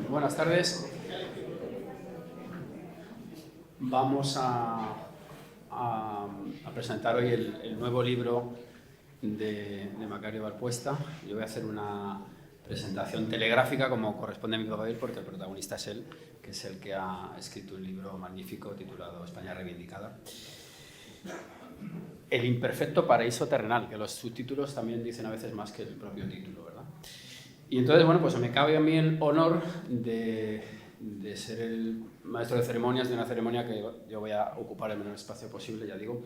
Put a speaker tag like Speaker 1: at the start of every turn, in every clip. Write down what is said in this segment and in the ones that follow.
Speaker 1: Buenas tardes. Vamos a presentar hoy el nuevo libro de Macario Valpuesta. Yo voy a hacer una presentación telegráfica como corresponde a mi papel, porque el protagonista es él, que es el que ha escrito un libro magnífico titulado España reivindicada. El imperfecto paraíso terrenal, que los subtítulos también dicen a veces más que el propio título, ¿verdad? Y entonces, bueno, pues me cabe a mí el honor de ser el maestro de ceremonias de una ceremonia que yo voy a ocupar el menor espacio posible, ya digo,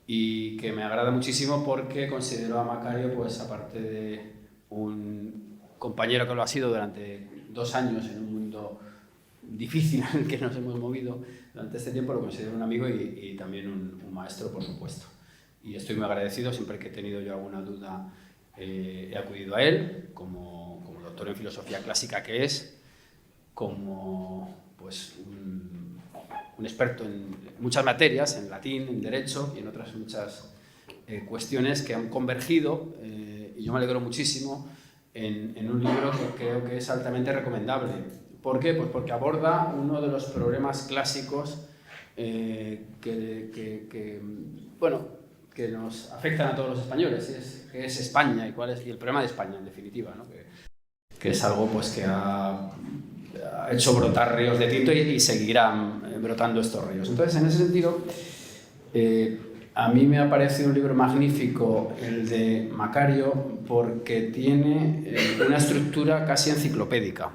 Speaker 1: y que me agrada muchísimo porque considero a Macario, pues aparte de un compañero que lo ha sido durante 2 años en un mundo difícil en el que nos hemos movido durante este tiempo, lo considero un amigo y también un maestro, por supuesto. Y estoy muy agradecido. Siempre que he tenido yo alguna duda he acudido a él, como doctor en filosofía clásica que es, como pues, un experto en muchas materias, en latín, en derecho y en otras muchas cuestiones que han convergido, y yo me alegro muchísimo, en un libro que creo que es altamente recomendable. ¿Por qué? Pues porque aborda uno de los problemas clásicos que nos afectan a todos los españoles, que es España y el problema de España en definitiva, ¿no? que es algo pues, que ha hecho brotar ríos de tinto y seguirán brotando estos ríos. Entonces, en ese sentido, a mí me ha parecido un libro magnífico el de Macario porque tiene una estructura casi enciclopédica.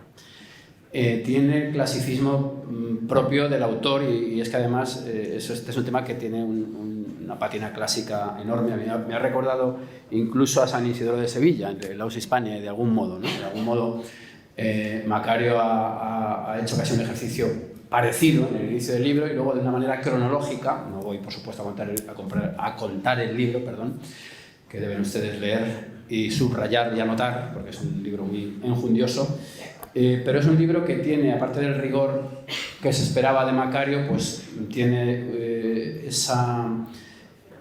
Speaker 1: Tiene el clasicismo propio del autor y es que además este es un tema que tiene una pátina clásica enorme. Me ha recordado incluso a San Isidro de Sevilla, entre Laus Hispania, de algún modo, ¿no? De algún modo Macario ha hecho casi un ejercicio parecido en el inicio del libro y luego de una manera cronológica. No voy, por supuesto, a contar el libro, perdón, que deben ustedes leer y subrayar y anotar, porque es un libro muy enjundioso. Pero es un libro que tiene, aparte del rigor que se esperaba de Macario, pues tiene esa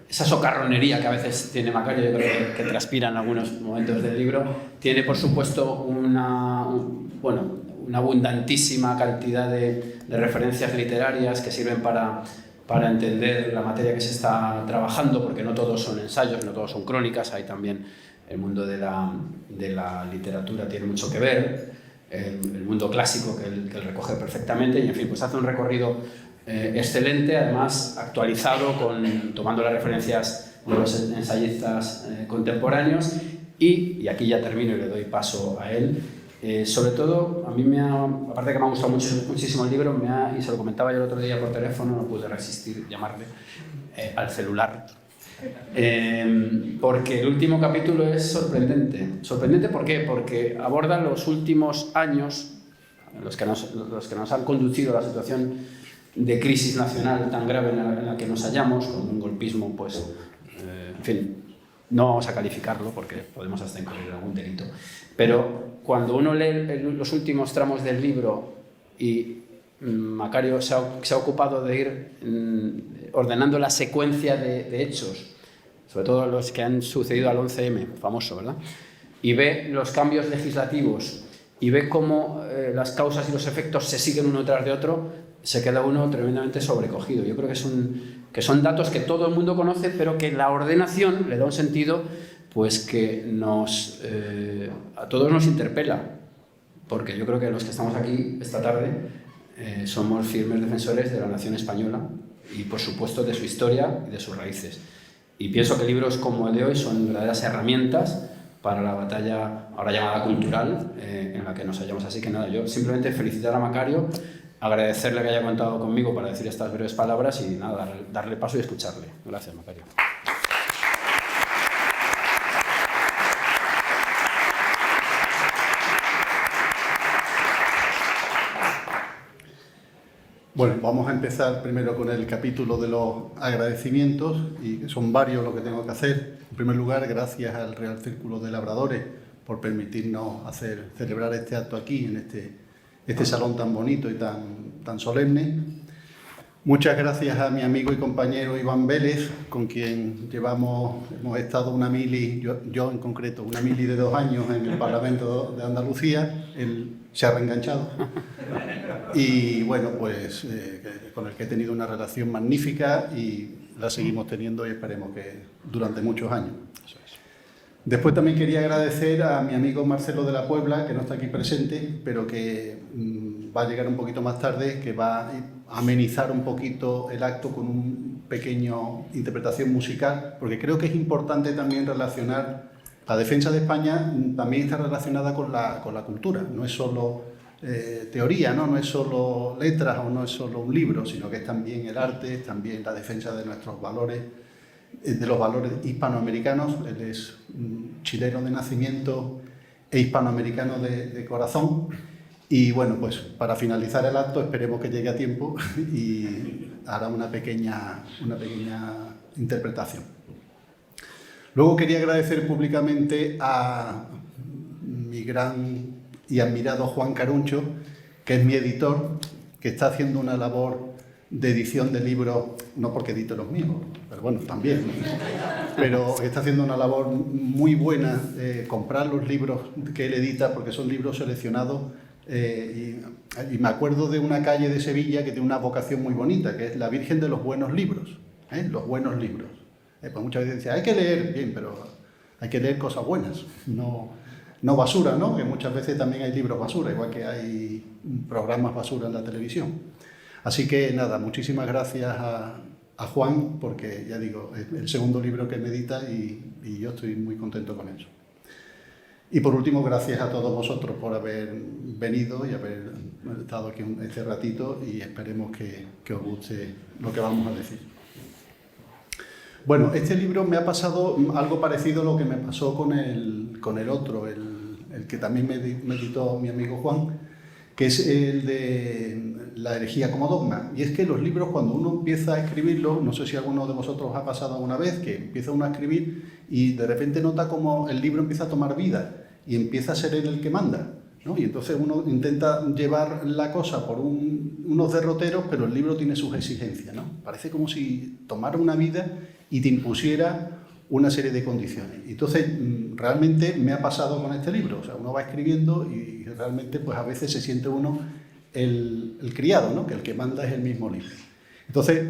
Speaker 1: socarronería que a veces tiene Macario, yo creo que transpira en algunos momentos del libro. Tiene, por supuesto, una abundantísima cantidad de referencias literarias que sirven para entender la materia que se está trabajando, porque no todos son ensayos, no todos son crónicas. Hay también el mundo de la literatura tiene mucho que ver. El mundo clásico que él recoge perfectamente y, en fin, pues hace un recorrido excelente, además actualizado, tomando las referencias de los ensayistas contemporáneos y aquí ya termino y le doy paso a él. Sobre todo, a mí aparte de que me ha gustado muchísimo el libro, y se lo comentaba yo el otro día por teléfono, no pude resistir llamarle al celular. Porque el último capítulo es sorprendente. ¿Sorprendente por qué? Porque aborda los últimos años, los que nos han conducido a la situación de crisis nacional tan grave en la que nos hallamos, con un golpismo, pues, en fin, no vamos a calificarlo porque podemos hasta incurrir en algún delito. Pero cuando uno lee los últimos tramos del libro y Macario se ha ocupado de ir ordenando la secuencia de hechos, sobre todo los que han sucedido al 11M, famoso, ¿verdad? Y ve los cambios legislativos y ve cómo las causas y los efectos se siguen uno tras de otro, se queda uno tremendamente sobrecogido. Yo creo que son datos que todo el mundo conoce, pero que la ordenación le da un sentido pues que a todos nos interpela, porque yo creo que los que estamos aquí esta tarde somos firmes defensores de la nación española y, por supuesto, de su historia y de sus raíces. Y pienso que libros como el de hoy son verdaderas herramientas para la batalla ahora llamada cultural en la que nos hallamos. Así que nada, yo simplemente felicitar a Macario, agradecerle que haya contado conmigo para decir estas breves palabras y nada, darle paso y escucharle. Gracias, Macario.
Speaker 2: Bueno, vamos a empezar primero con el capítulo de los agradecimientos, y son varios lo que tengo que hacer. En primer lugar, gracias al Real Círculo de Labradores por permitirnos celebrar este acto aquí, en este salón tan bonito y tan solemne. Muchas gracias a mi amigo y compañero Iván Vélez, con quien hemos estado una mili, yo en concreto, una mili de 2 años en el Parlamento de Andalucía. Él se ha reenganchado. Y bueno, pues con el que he tenido una relación magnífica y la seguimos teniendo y esperemos que durante muchos años. Después también quería agradecer a mi amigo Marcelo de la Puebla, que no está aquí presente, pero que va a llegar un poquito más tarde, que va a amenizar un poquito el acto con una pequeña interpretación musical, porque creo que es importante también relacionar, la defensa de España también está relacionada con la cultura, no es solo teoría, ¿no? No es solo letras o no es solo un libro, sino que es también el arte, es también la defensa de nuestros valores, de los valores hispanoamericanos. Él es chileno de nacimiento e hispanoamericano de corazón. Y bueno, pues para finalizar el acto esperemos que llegue a tiempo y hará una pequeña interpretación. Luego quería agradecer públicamente a mi gran y admirado Juan Caruncho, que es mi editor, que está haciendo una labor de edición de libros, no porque edite los míos, pero bueno, también, pero está haciendo una labor muy buena, comprar los libros que él edita, porque son libros seleccionados, y me acuerdo de una calle de Sevilla que tiene una vocación muy bonita, que es la Virgen de los Buenos Libros, los buenos libros. Pues muchas veces decía, hay que leer, bien, pero hay que leer cosas buenas, no basura, ¿no? Que muchas veces también hay libros basura, igual que hay programas basura en la televisión. Así que nada, muchísimas gracias a Juan, porque ya digo, es el segundo libro que me edita y yo estoy muy contento con eso. Y por último, gracias a todos vosotros por haber venido y haber estado aquí este ratito y esperemos que os guste lo que vamos a decir. Bueno, este libro me ha pasado algo parecido a lo que me pasó con el otro, el que también me editó mi amigo Juan, que es el de la herejía como dogma. Y es que los libros, cuando uno empieza a escribirlos, no sé si alguno de vosotros ha pasado alguna vez, que empieza uno a escribir y de repente nota como el libro empieza a tomar vida y empieza a ser él el que manda, ¿no? Y entonces uno intenta llevar la cosa por unos derroteros, pero el libro tiene sus exigencias, ¿no? Parece como si tomara una vida y te impusiera una serie de condiciones. Entonces, realmente me ha pasado con este libro. O sea, uno va escribiendo y realmente pues a veces se siente uno el criado, ¿no? Que el que manda es el mismo libro. Entonces,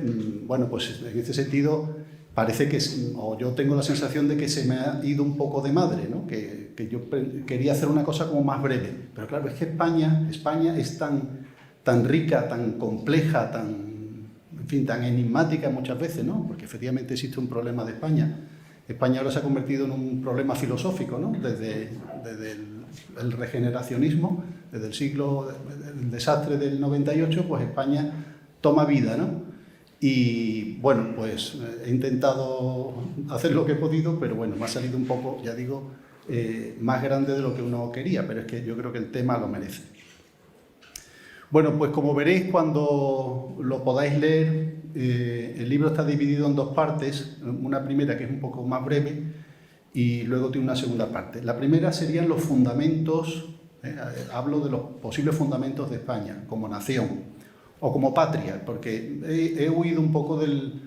Speaker 2: bueno, pues en este sentido parece que, o yo tengo la sensación de que se me ha ido un poco de madre, ¿no? Que yo quería hacer una cosa como más breve. Pero claro, es que España es tan rica, tan compleja, en fin, tan enigmática muchas veces, ¿no? Porque efectivamente existe un problema de España. España ahora se ha convertido en un problema filosófico, ¿no? Desde el regeneracionismo, desde el desastre del 98, pues España toma vida, ¿no? Y bueno, pues he intentado hacer lo que he podido, pero bueno, me ha salido un poco, ya digo, más grande de lo que uno quería, pero es que yo creo que el tema lo merece. Bueno, pues como veréis cuando lo podáis leer, el libro está dividido en 2 partes, una primera que es un poco más breve y luego tiene una segunda parte. La primera serían los fundamentos, hablo de los posibles fundamentos de España como nación o como patria, porque he huido un poco del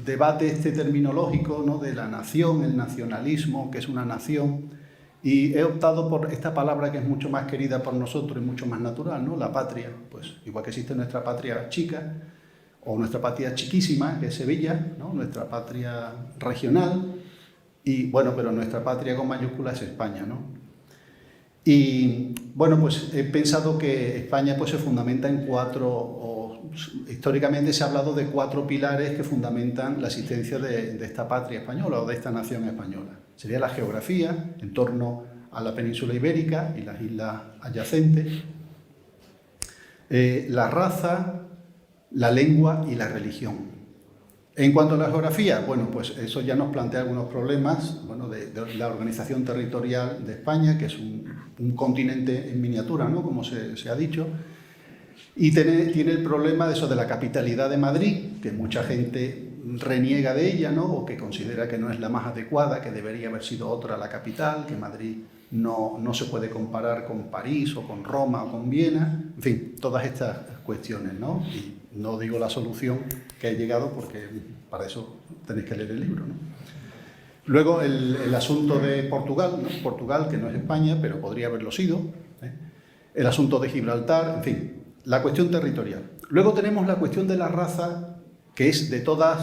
Speaker 2: debate terminológico, ¿no? De la nación, el nacionalismo, que es una nación. Y he optado por esta palabra que es mucho más querida por nosotros y mucho más natural, ¿no? La patria. Pues igual que existe nuestra patria chica o nuestra patria chiquísima, que es Sevilla, ¿no? Nuestra patria regional, y bueno, pero nuestra patria con mayúscula es España, ¿no? Y bueno, pues he pensado que España pues se fundamenta en 4, o históricamente se ha hablado de 4 pilares que fundamentan la existencia de esta patria española o de esta nación española. Sería la geografía, en torno a la península ibérica y las islas adyacentes, la raza, la lengua y la religión. En cuanto a la geografía, bueno, pues eso ya nos plantea algunos problemas, bueno, de la organización territorial de España, que es un continente en miniatura, ¿no? Como se ha dicho, y tiene el problema de eso de la capitalidad de Madrid, que mucha gente reniega de ella, ¿no? O que considera que no es la más adecuada, que debería haber sido otra la capital, que Madrid no se puede comparar con París o con Roma o con Viena, en fin, todas estas cuestiones, ¿no? Y no digo la solución que he llegado porque para eso tenéis que leer el libro, ¿no? Luego el asunto de Portugal, ¿no? Portugal, que no es España, pero podría haberlo sido, ¿eh? El asunto de Gibraltar, en fin, la cuestión territorial. Luego tenemos la cuestión de la raza, que es de todos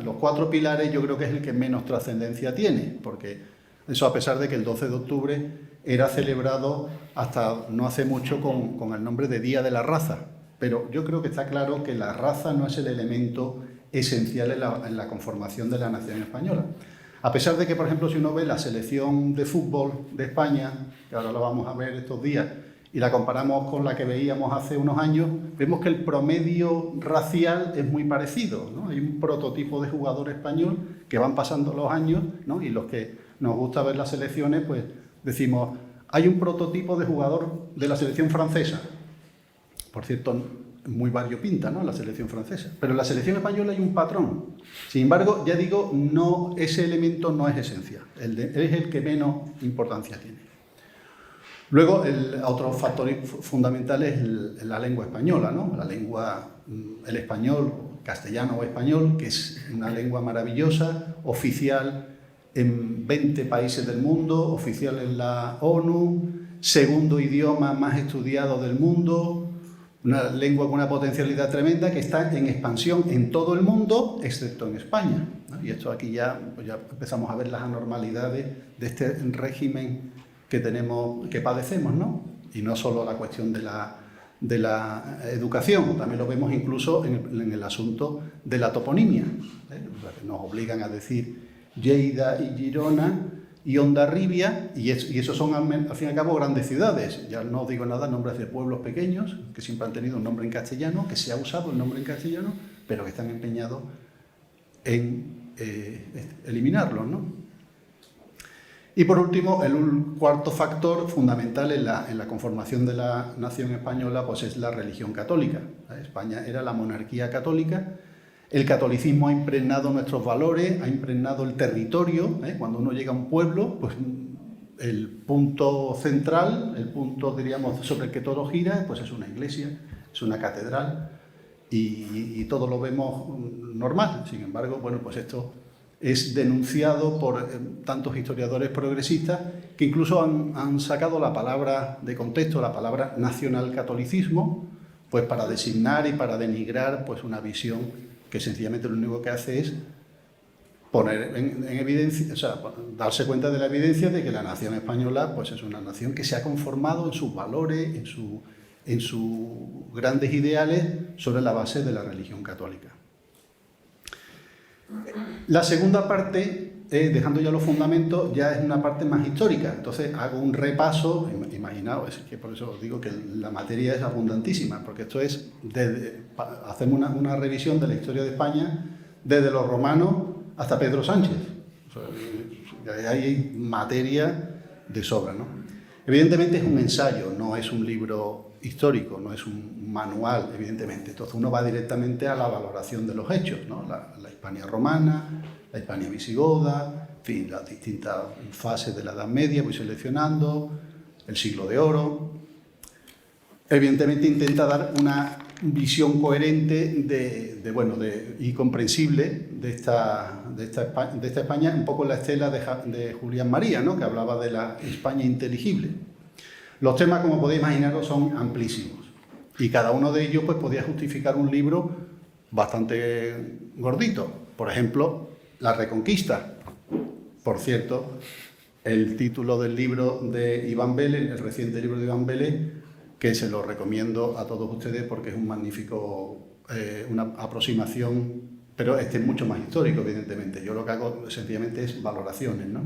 Speaker 2: los 4 pilares, yo creo que es el que menos trascendencia tiene, porque eso a pesar de que el 12 de octubre era celebrado hasta no hace mucho con el nombre de Día de la Raza. Pero yo creo que está claro que la raza no es el elemento esencial en la conformación de la nación española. A pesar de que, por ejemplo, si uno ve la selección de fútbol de España, que ahora la vamos a ver estos días, y la comparamos con la que veíamos hace unos años, vemos que el promedio racial es muy parecido, ¿no? Hay un prototipo de jugador español que van pasando los años, ¿no? Y los que nos gusta ver las selecciones, pues decimos, hay un prototipo de jugador de la selección francesa. Por cierto, muy variopinta, ¿no? La selección francesa. Pero en la selección española hay un patrón. Sin embargo, ya digo, no, ese elemento no es esencial. Es el que menos importancia tiene. Luego, otro factor fundamental es la lengua española, ¿no? La lengua, el español, castellano o español, que es una lengua maravillosa, oficial en 20 países del mundo, oficial en la ONU, segundo idioma más estudiado del mundo, una lengua con una potencialidad tremenda que está en expansión en todo el mundo, excepto en España, ¿no? Y esto aquí ya empezamos a ver las anormalidades de este régimen que padecemos, ¿no? Y no solo la cuestión de la educación, también lo vemos incluso en el asunto de la toponimia, ¿eh? Nos obligan a decir Lleida y Girona y Hondarribia, y esos son al fin y al cabo grandes ciudades. Ya no digo nada, nombres de pueblos pequeños que siempre han tenido un nombre en castellano, que se ha usado el nombre en castellano, pero que están empeñados en eliminarlos, ¿no? Y por último, el cuarto factor fundamental en la conformación de la nación española, pues es la religión católica. España era la monarquía católica. El catolicismo ha impregnado nuestros valores, ha impregnado el territorio. Cuando uno llega a un pueblo, pues el punto central, el punto, diríamos, sobre el que todo gira, pues es una iglesia, es una catedral, y todo lo vemos normal. Sin embargo, bueno, pues esto es denunciado por tantos historiadores progresistas que incluso han sacado la palabra de contexto, la palabra nacionalcatolicismo, pues para designar y para denigrar pues una visión que sencillamente lo único que hace es poner en evidencia, o sea, darse cuenta de la evidencia de que la nación española pues es una nación que se ha conformado en sus valores, en sus grandes ideales sobre la base de la religión católica. La segunda parte, dejando ya los fundamentos, ya es una parte más histórica. Entonces hago un repaso, imaginaos, es que por eso os digo que la materia es abundantísima, porque esto es, hacemos una revisión de la historia de España desde los romanos hasta Pedro Sánchez. O sea, hay materia de sobra, ¿no? Evidentemente es un ensayo, no es un libro histórico, no es un manual, evidentemente. Entonces uno va directamente a la valoración de los hechos, ¿no? La Hispania romana, la Hispania visigoda, en fin, las distintas fases de la Edad Media, voy seleccionando, el siglo de oro. Evidentemente intenta dar una visión coherente y comprensible de esta España, un poco en la estela de Julián María, ¿no? Que hablaba de la España inteligible. Los temas, como podéis imaginaros, son amplísimos y cada uno de ellos pues, podía justificar un libro bastante gordito. Por ejemplo, La Reconquista. Por cierto, el título del libro de Iván Vélez, el reciente libro de Iván Vélez, que se lo recomiendo a todos ustedes porque es un magnífico, una aproximación, pero este es mucho más histórico, evidentemente. Yo lo que hago sencillamente es valoraciones, ¿no?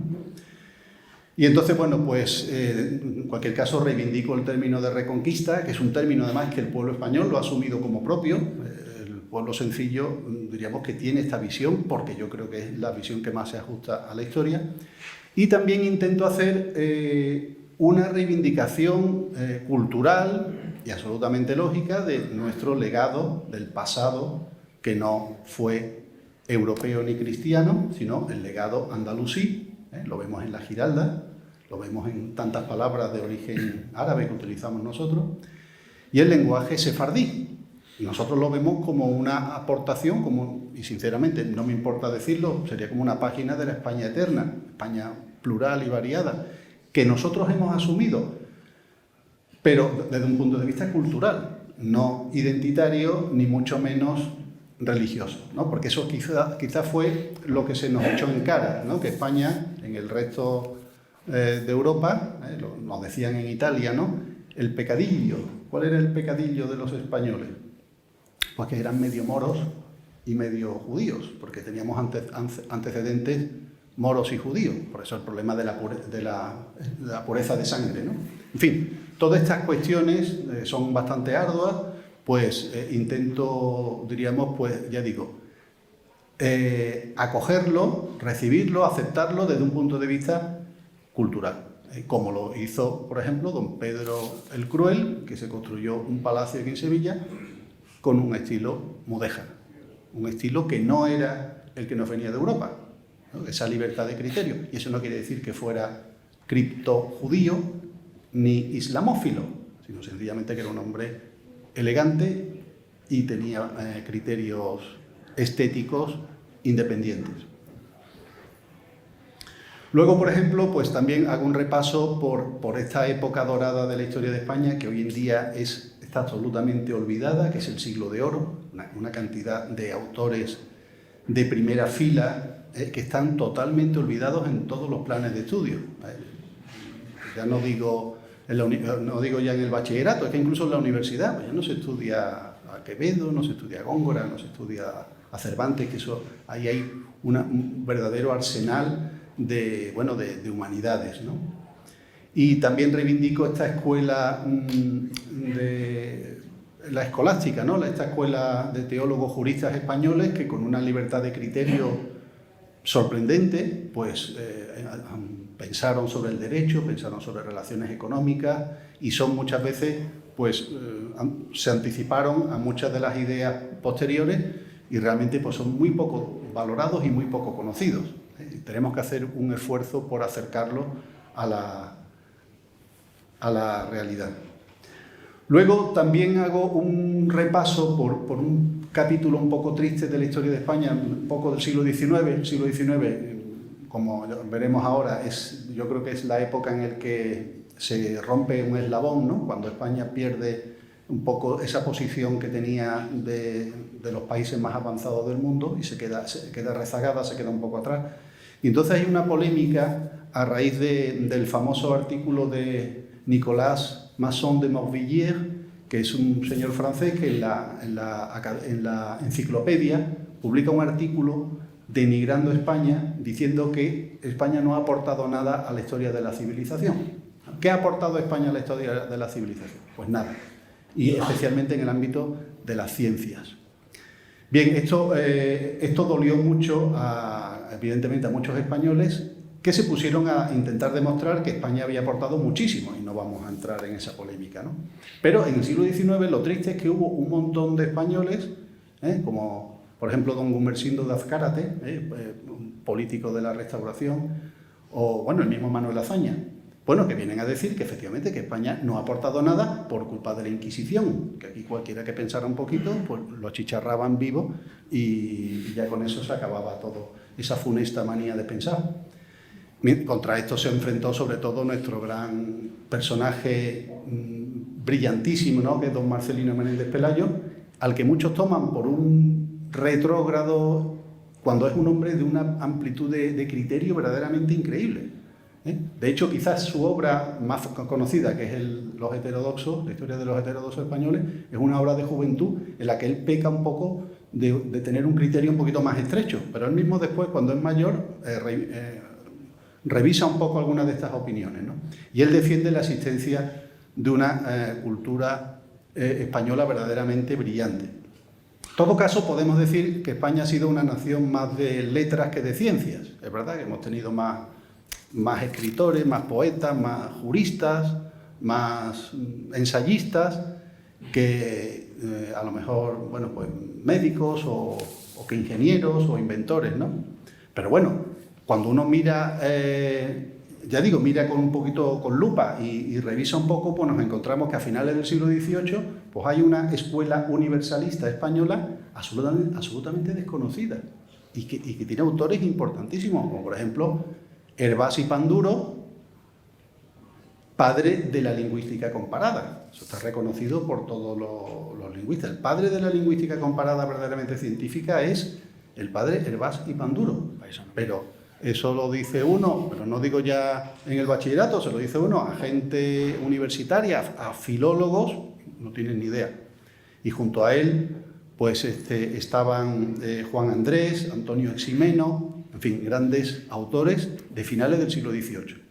Speaker 2: Y entonces, bueno, pues en cualquier caso reivindico el término de reconquista, que es un término además que el pueblo español lo ha asumido como propio. El pueblo sencillo, diríamos que tiene esta visión, porque yo creo que es la visión que más se ajusta a la historia. Y también intento hacer una reivindicación cultural y absolutamente lógica de nuestro legado del pasado, que no fue europeo ni cristiano, sino el legado andalusí. Lo vemos en la Giralda, lo vemos en tantas palabras de origen árabe que utilizamos nosotros, y el lenguaje sefardí. Y nosotros lo vemos como una aportación, y sinceramente no me importa decirlo, sería como una página de la España eterna, España plural y variada, que nosotros hemos asumido, pero desde un punto de vista cultural, no identitario ni mucho menos religioso, ¿no? Porque eso quizá fue lo que se nos echó en cara, ¿no? Que España, en el resto de Europa, nos decían en Italia, ¿no? El pecadillo. ¿Cuál era el pecadillo de los españoles? Pues que eran medio moros y medio judíos, porque teníamos antecedentes moros y judíos, por eso el problema de la pureza de sangre, ¿no? En fin, todas estas cuestiones son bastante arduas, pues intento, diríamos, pues ya digo, acogerlo, recibirlo, aceptarlo desde un punto de vista cultural, como lo hizo, por ejemplo, don Pedro el Cruel, que se construyó un palacio aquí en Sevilla con un estilo mudéjar, un estilo que no era el que nos venía de Europa, ¿no? Esa libertad de criterio, y eso no quiere decir que fuera criptojudío ni islamófilo, sino sencillamente que era un hombre elegante y tenía criterios estéticos independientes. Luego, por ejemplo, pues también hago un repaso por esta época dorada de la historia de España, que hoy en día está absolutamente olvidada, que es el siglo de oro, una cantidad de autores de primera fila que están totalmente olvidados en todos los planes de estudio. Ya no digo ya en el bachillerato, es que incluso en la universidad pues ya no se estudia a Quevedo, no se estudia a Góngora, no se estudia a Cervantes, que ahí hay un verdadero arsenal de humanidades, ¿no? Y también reivindico esta escuela de la escolástica, ¿no? Esta escuela de teólogos juristas españoles que con una libertad de criterio sorprendente, pues pensaron sobre el derecho, pensaron sobre relaciones económicas y son muchas veces, pues se anticiparon a muchas de las ideas posteriores y realmente pues son muy poco valorados y muy poco conocidos. Tenemos que hacer un esfuerzo por acercarlo a la realidad. Luego también hago un repaso por un capítulo un poco triste de la historia de España, un poco del siglo XIX. El siglo XIX, como veremos ahora, yo creo que es la época en la que se rompe un eslabón, ¿no? Cuando España pierde un poco esa posición que tenía de los países más avanzados del mundo y se queda rezagada, se queda un poco atrás. Y entonces hay una polémica a raíz del famoso artículo de Nicolas Masson de Morvilliers, que es un señor francés que en la enciclopedia publica un artículo denigrando España, diciendo que España no ha aportado nada a la historia de la civilización. ¿Qué ha aportado España a la historia de la civilización? Pues nada, y especialmente en el ámbito de las ciencias. Bien, esto dolió mucho, evidentemente, a muchos españoles que se pusieron a intentar demostrar que España había aportado muchísimo, y no vamos a entrar en esa polémica, ¿no? Pero en el siglo XIX lo triste es que hubo un montón de españoles, como por ejemplo don Gumersindo de Azcárate, un político de la Restauración, o bueno, el mismo Manuel Azaña, bueno, que vienen a decir que efectivamente que España no ha aportado nada por culpa de la Inquisición, que aquí cualquiera que pensara un poquito, pues lo achicharraban vivo y ya con eso se acababa todo, esa funesta manía de pensar. Contra esto se enfrentó sobre todo nuestro gran personaje brillantísimo, ¿no? Que es don Marcelino Menéndez Pelayo, al que muchos toman por un retrógrado cuando es un hombre de una amplitud de criterio verdaderamente increíble. De hecho, quizás su obra más conocida, que es Los heterodoxos, la historia de los heterodoxos españoles, es una obra de juventud en la que él peca un poco de tener un criterio un poquito más estrecho, pero él mismo después, cuando es mayor, revisa un poco algunas de estas opiniones, ¿no? Y él defiende la existencia de una cultura española verdaderamente brillante. En todo caso, podemos decir que España ha sido una nación más de letras que de ciencias. Es verdad que hemos tenido más escritores, más poetas, más juristas, más ensayistas que a lo mejor, bueno, pues médicos o que ingenieros o inventores, ¿no? Pero bueno, cuando uno mira ya digo, mira con un poquito con lupa y revisa un poco, pues nos encontramos que a finales del siglo XVIII pues hay una escuela universalista española absolutamente desconocida y que tiene autores importantísimos, como por ejemplo Hervás y Panduro, padre de la lingüística comparada. Eso está reconocido por todos los lingüistas. El padre de la lingüística comparada verdaderamente científica es el padre Hervás y Panduro. Pero eso lo dice uno, pero no digo ya en el bachillerato, se lo dice uno a gente universitaria, a filólogos, no tienen ni idea. Y junto a él, pues estaban Juan Andrés, Antonio Eximeno, en fin, grandes autores de finales del siglo XVIII.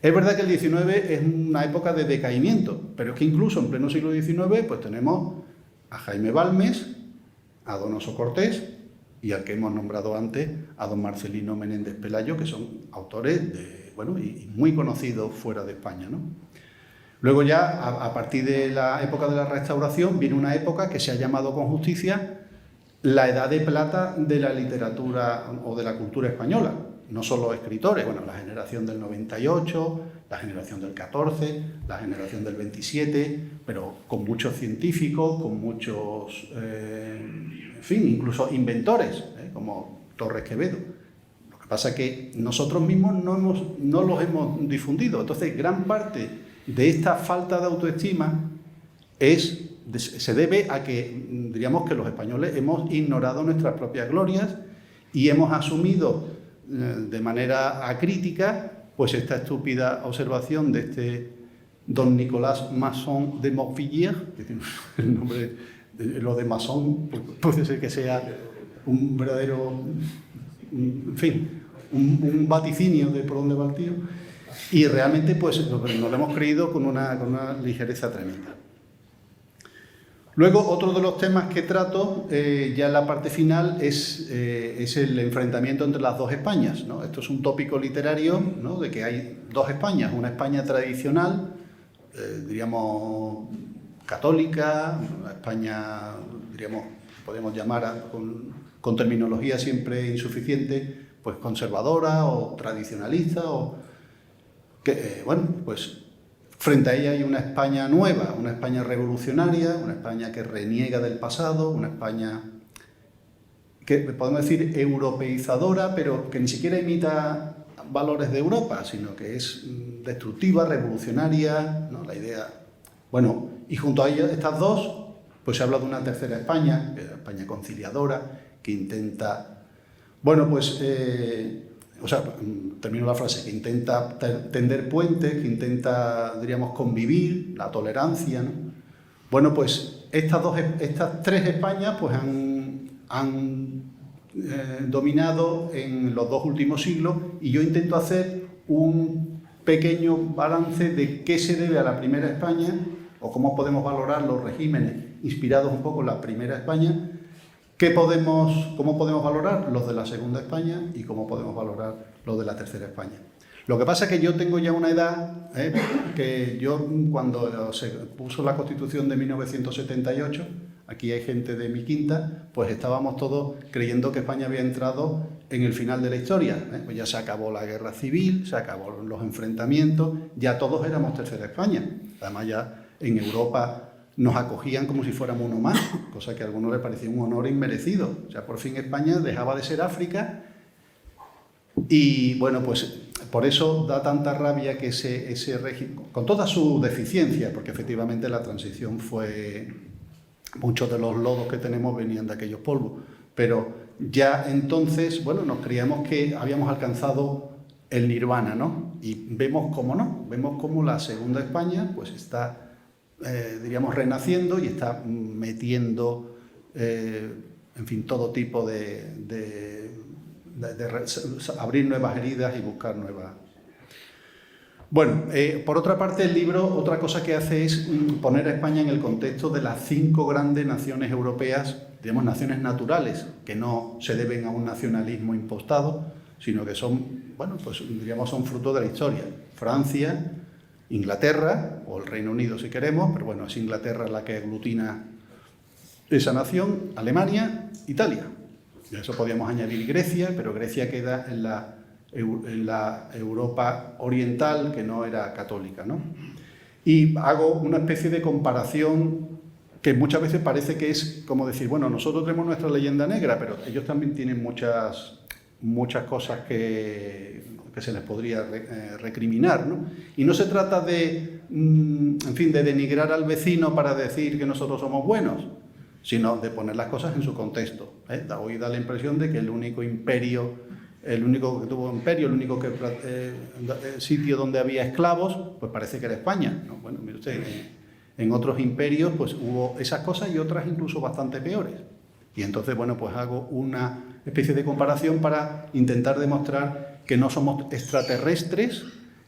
Speaker 2: Es verdad que el XIX es una época de decaimiento, pero es que incluso en pleno siglo XIX pues tenemos a Jaime Balmes, a Donoso Cortés y al que hemos nombrado antes, a don Marcelino Menéndez Pelayo, que son autores y muy conocidos fuera de España, ¿no? Luego ya, a partir de la época de la Restauración, viene una época que se ha llamado con justicia la edad de plata de la literatura o de la cultura española. No solo escritores, la generación del 98, la generación del 14, la generación del 27, pero con muchos científicos, con muchos, incluso inventores, como Torres Quevedo. Lo que pasa es que nosotros mismos no los hemos difundido. Entonces, gran parte de esta falta de autoestima se debe a que, diríamos que los españoles hemos ignorado nuestras propias glorias y hemos asumido de manera acrítica pues esta estúpida observación de este don Nicolás Masson de Montpellier, que tiene el nombre, lo de Masson puede ser que sea un verdadero, en fin, un vaticinio de por dónde va el tío, y realmente pues nos lo hemos creído con una ligereza tremenda. Luego, otro de los temas que trato, ya en la parte final, es el enfrentamiento entre las dos Españas, ¿no? Esto es un tópico literario, ¿no?, de que hay dos Españas, una España tradicional, diríamos, católica, una España, diríamos, podemos llamar con terminología siempre insuficiente, pues conservadora o tradicionalista, o que, pues frente a ella hay una España nueva, una España revolucionaria, una España que reniega del pasado, una España que podemos decir europeizadora, pero que ni siquiera imita valores de Europa, sino que es destructiva, revolucionaria, ¿no? La idea. Bueno, y junto a ellas, estas dos, pues se habla de una tercera España, que es la España conciliadora, que intenta, termino la frase, que intenta tender puentes, que intenta, diríamos, convivir, la tolerancia, ¿no? Bueno, pues estas tres Españas pues han dominado en los dos últimos siglos, y yo intento hacer un pequeño balance de qué se debe a la primera España o cómo podemos valorar los regímenes inspirados un poco en la primera España. ¿Cómo podemos valorar los de la segunda España y cómo podemos valorar los de la tercera España? Lo que pasa es que yo tengo ya una edad, que yo cuando se puso la Constitución de 1978, aquí hay gente de mi quinta, pues estábamos todos creyendo que España había entrado en el final de la historia. Pues ya se acabó la guerra civil, se acabaron los enfrentamientos, ya todos éramos tercera España. Además ya en Europa nos acogían como si fuéramos uno más, cosa que a algunos les parecía un honor inmerecido. O sea, por fin España dejaba de ser África y, bueno, pues por eso da tanta rabia que ese régimen, con todas sus deficiencias, porque efectivamente la transición fue, muchos de los lodos que tenemos venían de aquellos polvos, pero ya entonces, nos creíamos que habíamos alcanzado el nirvana, ¿no? Y vemos cómo no, vemos cómo la segunda España pues está diríamos, renaciendo y está metiendo, en fin, todo tipo de abrir nuevas heridas y buscar nuevas. Bueno, por otra parte, el libro, otra cosa que hace es poner a España en el contexto de las 5 grandes naciones europeas, digamos, naciones naturales, que no se deben a un nacionalismo impostado, sino que son, diríamos, son fruto de la historia. Francia, Inglaterra, o el Reino Unido si queremos, pero es Inglaterra la que aglutina esa nación, Alemania, Italia. Y a eso podríamos añadir Grecia, pero Grecia queda en la Europa oriental que no era católica, ¿no? Y hago una especie de comparación que muchas veces parece que es como decir, bueno, nosotros tenemos nuestra leyenda negra, pero ellos también tienen muchas cosas que se les podría recriminar, ¿no? Y no se trata de, en fin, de denigrar al vecino para decir que nosotros somos buenos, sino de poner las cosas en su contexto, ¿eh? Hoy da la impresión de que el único que tuvo imperio, el único sitio donde había esclavos, pues parece que era España, ¿no? Bueno, mire usted, en otros imperios pues hubo esas cosas y otras incluso bastante peores. Y entonces, bueno, pues hago una especie de comparación para intentar demostrar que no somos extraterrestres,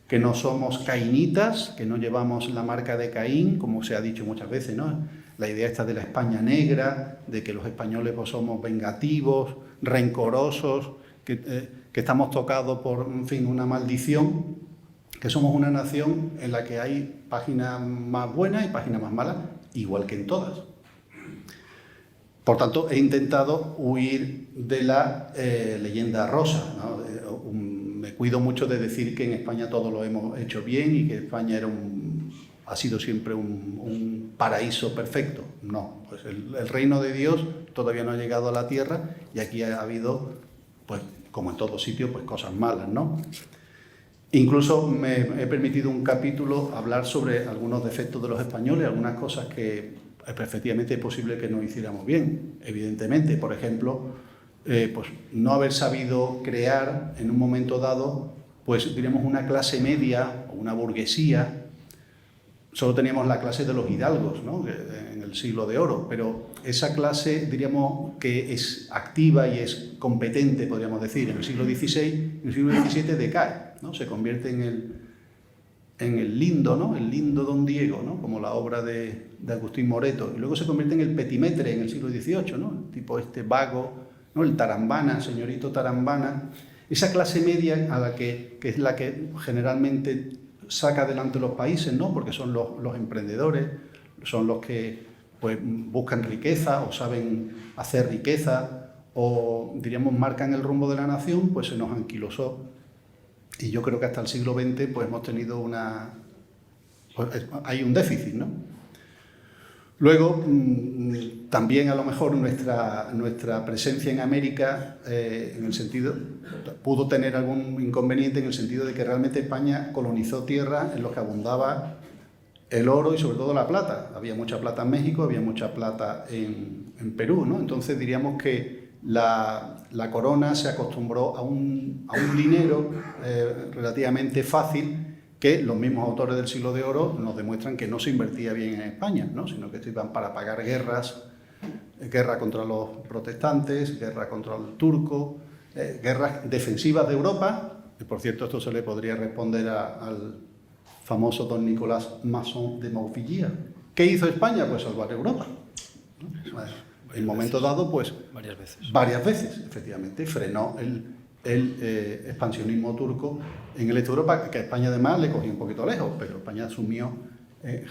Speaker 2: que no somos cainitas, que no llevamos la marca de Caín, como se ha dicho muchas veces, ¿no? La idea esta de la España negra, de que los españoles pues, somos vengativos, rencorosos, que estamos tocados por, en fin, una maldición, que somos una nación en la que hay páginas más buenas y páginas más malas, igual que en todas. Por tanto, he intentado huir de la leyenda rosa, ¿no? Me cuido mucho de decir que en España todo lo hemos hecho bien y que España ha sido siempre un paraíso perfecto. No, pues el reino de Dios todavía no ha llegado a la tierra y aquí ha habido, pues como en todos sitios, pues cosas malas, ¿no? Incluso me he permitido un capítulo hablar sobre algunos defectos de los españoles, algunas cosas que efectivamente es posible que no hiciéramos bien. Evidentemente, por ejemplo, pues no haber sabido crear en un momento dado, pues diríamos una clase media o una burguesía. Solo teníamos la clase de los hidalgos, ¿no? En el siglo de oro, pero esa clase, diríamos, que es activa y es competente, podríamos decir, en el siglo XVI, en el siglo XVII decae, ¿no? Se convierte en el lindo, ¿no? El lindo don Diego, ¿no? Como la obra de Agustín Moreto, y luego se convierte en el petimetre en el siglo XVIII, ¿no? El tipo vago, ¿no? El tarambana, señorito tarambana, esa clase media a la que es la que generalmente saca adelante los países, ¿no? Porque son los emprendedores, son los que pues, buscan riqueza o saben hacer riqueza o, diríamos, marcan el rumbo de la nación, pues se nos anquilosó. Y yo creo que hasta el siglo XX pues, hemos tenido hay un déficit, ¿no? Luego, también a lo mejor nuestra presencia en América, en el sentido, pudo tener algún inconveniente en el sentido de que realmente España colonizó tierras en las que abundaba el oro y sobre todo la plata. Había mucha plata en México, había mucha plata en Perú, ¿no? Entonces diríamos que la corona se acostumbró a un dinero relativamente fácil, que los mismos autores del siglo de oro nos demuestran que no se invertía bien en España, ¿no? Sino que esto iban para pagar guerras, guerra contra los protestantes, guerra contra el turco, guerras defensivas de Europa, y por cierto esto se le podría responder al famoso don Nicolás Masson de Montpellier. ¿Qué hizo España? Pues salvar Europa, ¿no? En un momento dado, pues varias veces, efectivamente, frenó el expansionismo turco en el este de Europa, que a España además le cogió un poquito lejos, pero España asumió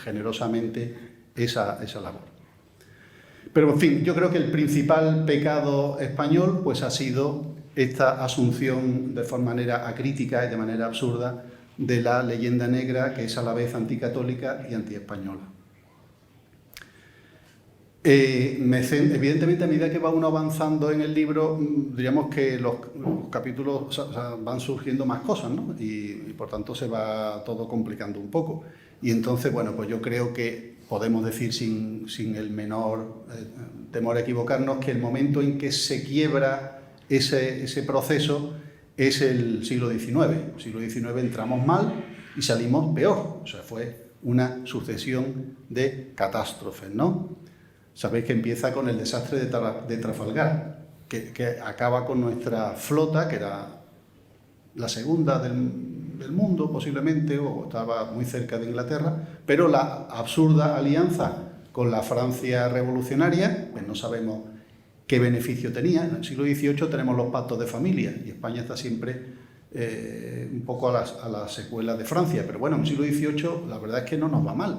Speaker 2: generosamente esa labor. Pero en fin, yo creo que el principal pecado español pues ha sido esta asunción de manera acrítica y de manera absurda de la leyenda negra, que es a la vez anticatólica y antiespañola. Evidentemente, a medida que va uno avanzando en el libro, diríamos que los capítulos van surgiendo más cosas, ¿no? Y por tanto se va todo complicando un poco. Y entonces, bueno, pues yo creo que podemos decir sin el menor temor a equivocarnos que el momento en que se quiebra ese proceso es el siglo XIX. En el siglo XIX entramos mal y salimos peor. O sea, fue una sucesión de catástrofes, ¿no? Sabéis que empieza con el desastre de Trafalgar, que acaba con nuestra flota, que era la segunda del mundo posiblemente, o estaba muy cerca de Inglaterra, pero la absurda alianza con la Francia revolucionaria, pues no sabemos qué beneficio tenía. En el siglo XVIII tenemos los pactos de familia y España está siempre un poco a la secuela de Francia, pero bueno, en el siglo XVIII la verdad es que no nos va mal.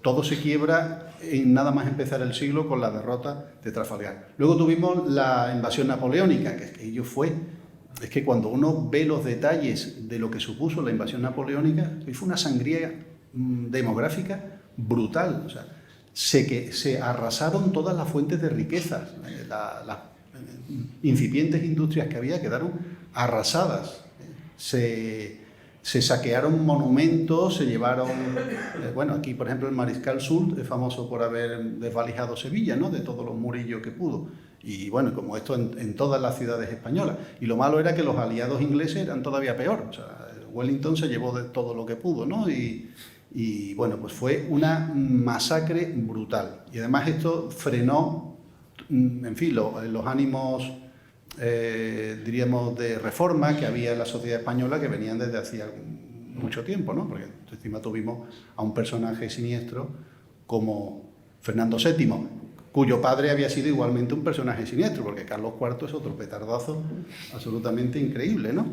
Speaker 2: Todo se quiebra en nada más empezar el siglo con la derrota de Trafalgar. Luego tuvimos la invasión napoleónica, que aquello fue es que cuando uno ve los detalles de lo que supuso la invasión napoleónica, fue una sangría demográfica brutal. O sea, se arrasaron todas las fuentes de riquezas. Las incipientes industrias que había quedaron arrasadas. Se saquearon monumentos, se llevaron... bueno, aquí, por ejemplo, el mariscal Soult es famoso por haber desvalijado Sevilla, ¿no?, de todos los murillos que pudo. Y bueno, como esto en todas las ciudades españolas. Y lo malo era que los aliados ingleses eran todavía peor. O sea, Wellington se llevó de todo lo que pudo, ¿no? Y bueno, pues fue una masacre brutal. Y además esto frenó, en fin, los ánimos, diríamos, de reforma que había en la sociedad española, que venían desde hacía mucho tiempo, ¿no? Porque encima tuvimos a un personaje siniestro como Fernando VII, cuyo padre había sido igualmente un personaje siniestro, porque Carlos IV es otro petardazo absolutamente increíble, ¿no?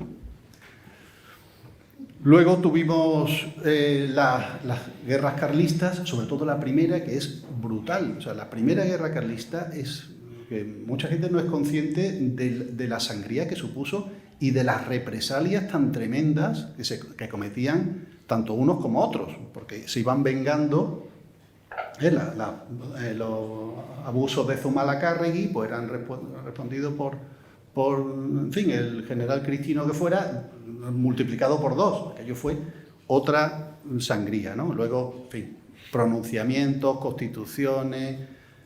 Speaker 2: Luego tuvimos las guerras carlistas, sobre todo la primera, que es brutal. O sea, la primera guerra carlista es que mucha gente no es consciente de la sangría que supuso y de las represalias tan tremendas que cometían tanto unos como otros, porque se iban vengando. Los abusos de Zumalacárregui pues eran respondidos por, en fin, el general Cristino que fuera, multiplicado por 2. Aquello fue otra sangría, ¿no? Luego, en fin, pronunciamientos, constituciones,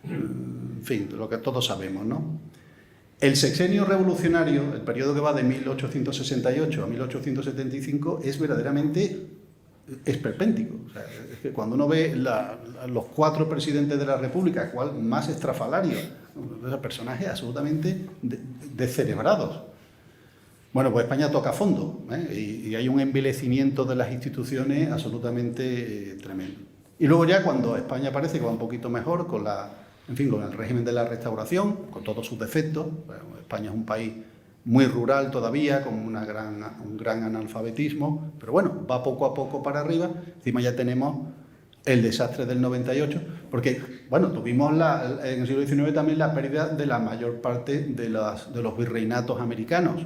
Speaker 2: en fin, lo que todos sabemos, ¿no? El sexenio revolucionario, el periodo que va de 1868 a 1875, es verdaderamente esperpéntico. O sea, es que cuando uno ve los 4 presidentes de la República, cuál más estrafalario, personajes absolutamente descerebrados. Bueno, pues España toca fondo, y hay un envilecimiento de las instituciones absolutamente tremendo. Y luego ya cuando España parece que va un poquito mejor con el régimen de la Restauración, con todos sus defectos. Bueno, España es un país muy rural todavía, con un gran analfabetismo, pero bueno, va poco a poco para arriba. Encima ya tenemos el desastre del 98, porque bueno, tuvimos en el siglo XIX también la pérdida de la mayor parte de los virreinatos americanos.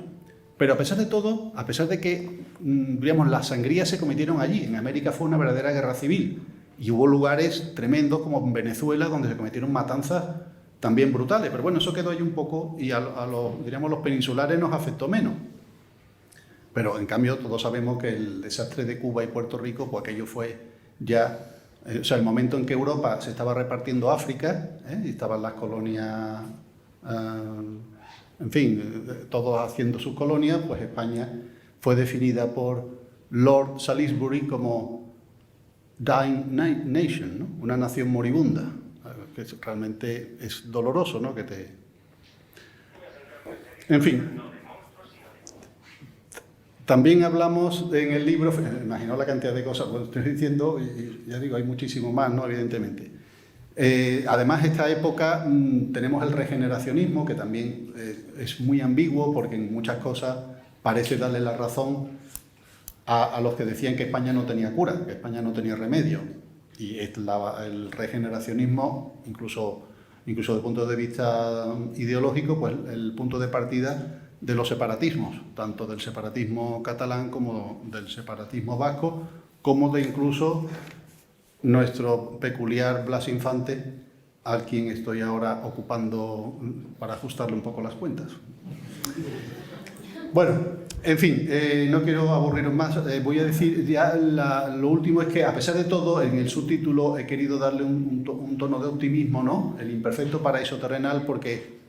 Speaker 2: Pero a pesar de todo, a pesar de que, digamos, las sangrías se cometieron allí, en América fue una verdadera guerra civil, y hubo lugares tremendos como en Venezuela donde se cometieron matanzas también brutales, pero bueno, eso quedó ahí un poco y a los peninsulares nos afectó menos. Pero en cambio todos sabemos que el desastre de Cuba y Puerto Rico, pues aquello fue ya, o sea, el momento en que Europa se estaba repartiendo África, y estaban las colonias, en fin, todos haciendo sus colonias, pues España fue definida por Lord Salisbury como Dying Nation, ¿no? Una nación moribunda, que realmente es doloroso, ¿no? En fin. También hablamos en el libro, imagino la cantidad de cosas, pues estoy diciendo, y ya digo, hay muchísimo más, ¿no? Evidentemente. Además, esta época tenemos el regeneracionismo, que también es muy ambiguo, porque en muchas cosas parece darle la razón a los que decían que España no tenía cura, que España no tenía remedio. Y el regeneracionismo, incluso desde el punto de vista ideológico, pues el punto de partida de los separatismos, tanto del separatismo catalán como del separatismo vasco, como de incluso nuestro peculiar Blas Infante, al quien estoy ahora ocupando para ajustarle un poco las cuentas. Bueno, en fin, no quiero aburriros más. Voy a decir ya lo último es que, a pesar de todo, en el subtítulo he querido darle un tono de optimismo, ¿no? El imperfecto paraíso terrenal, porque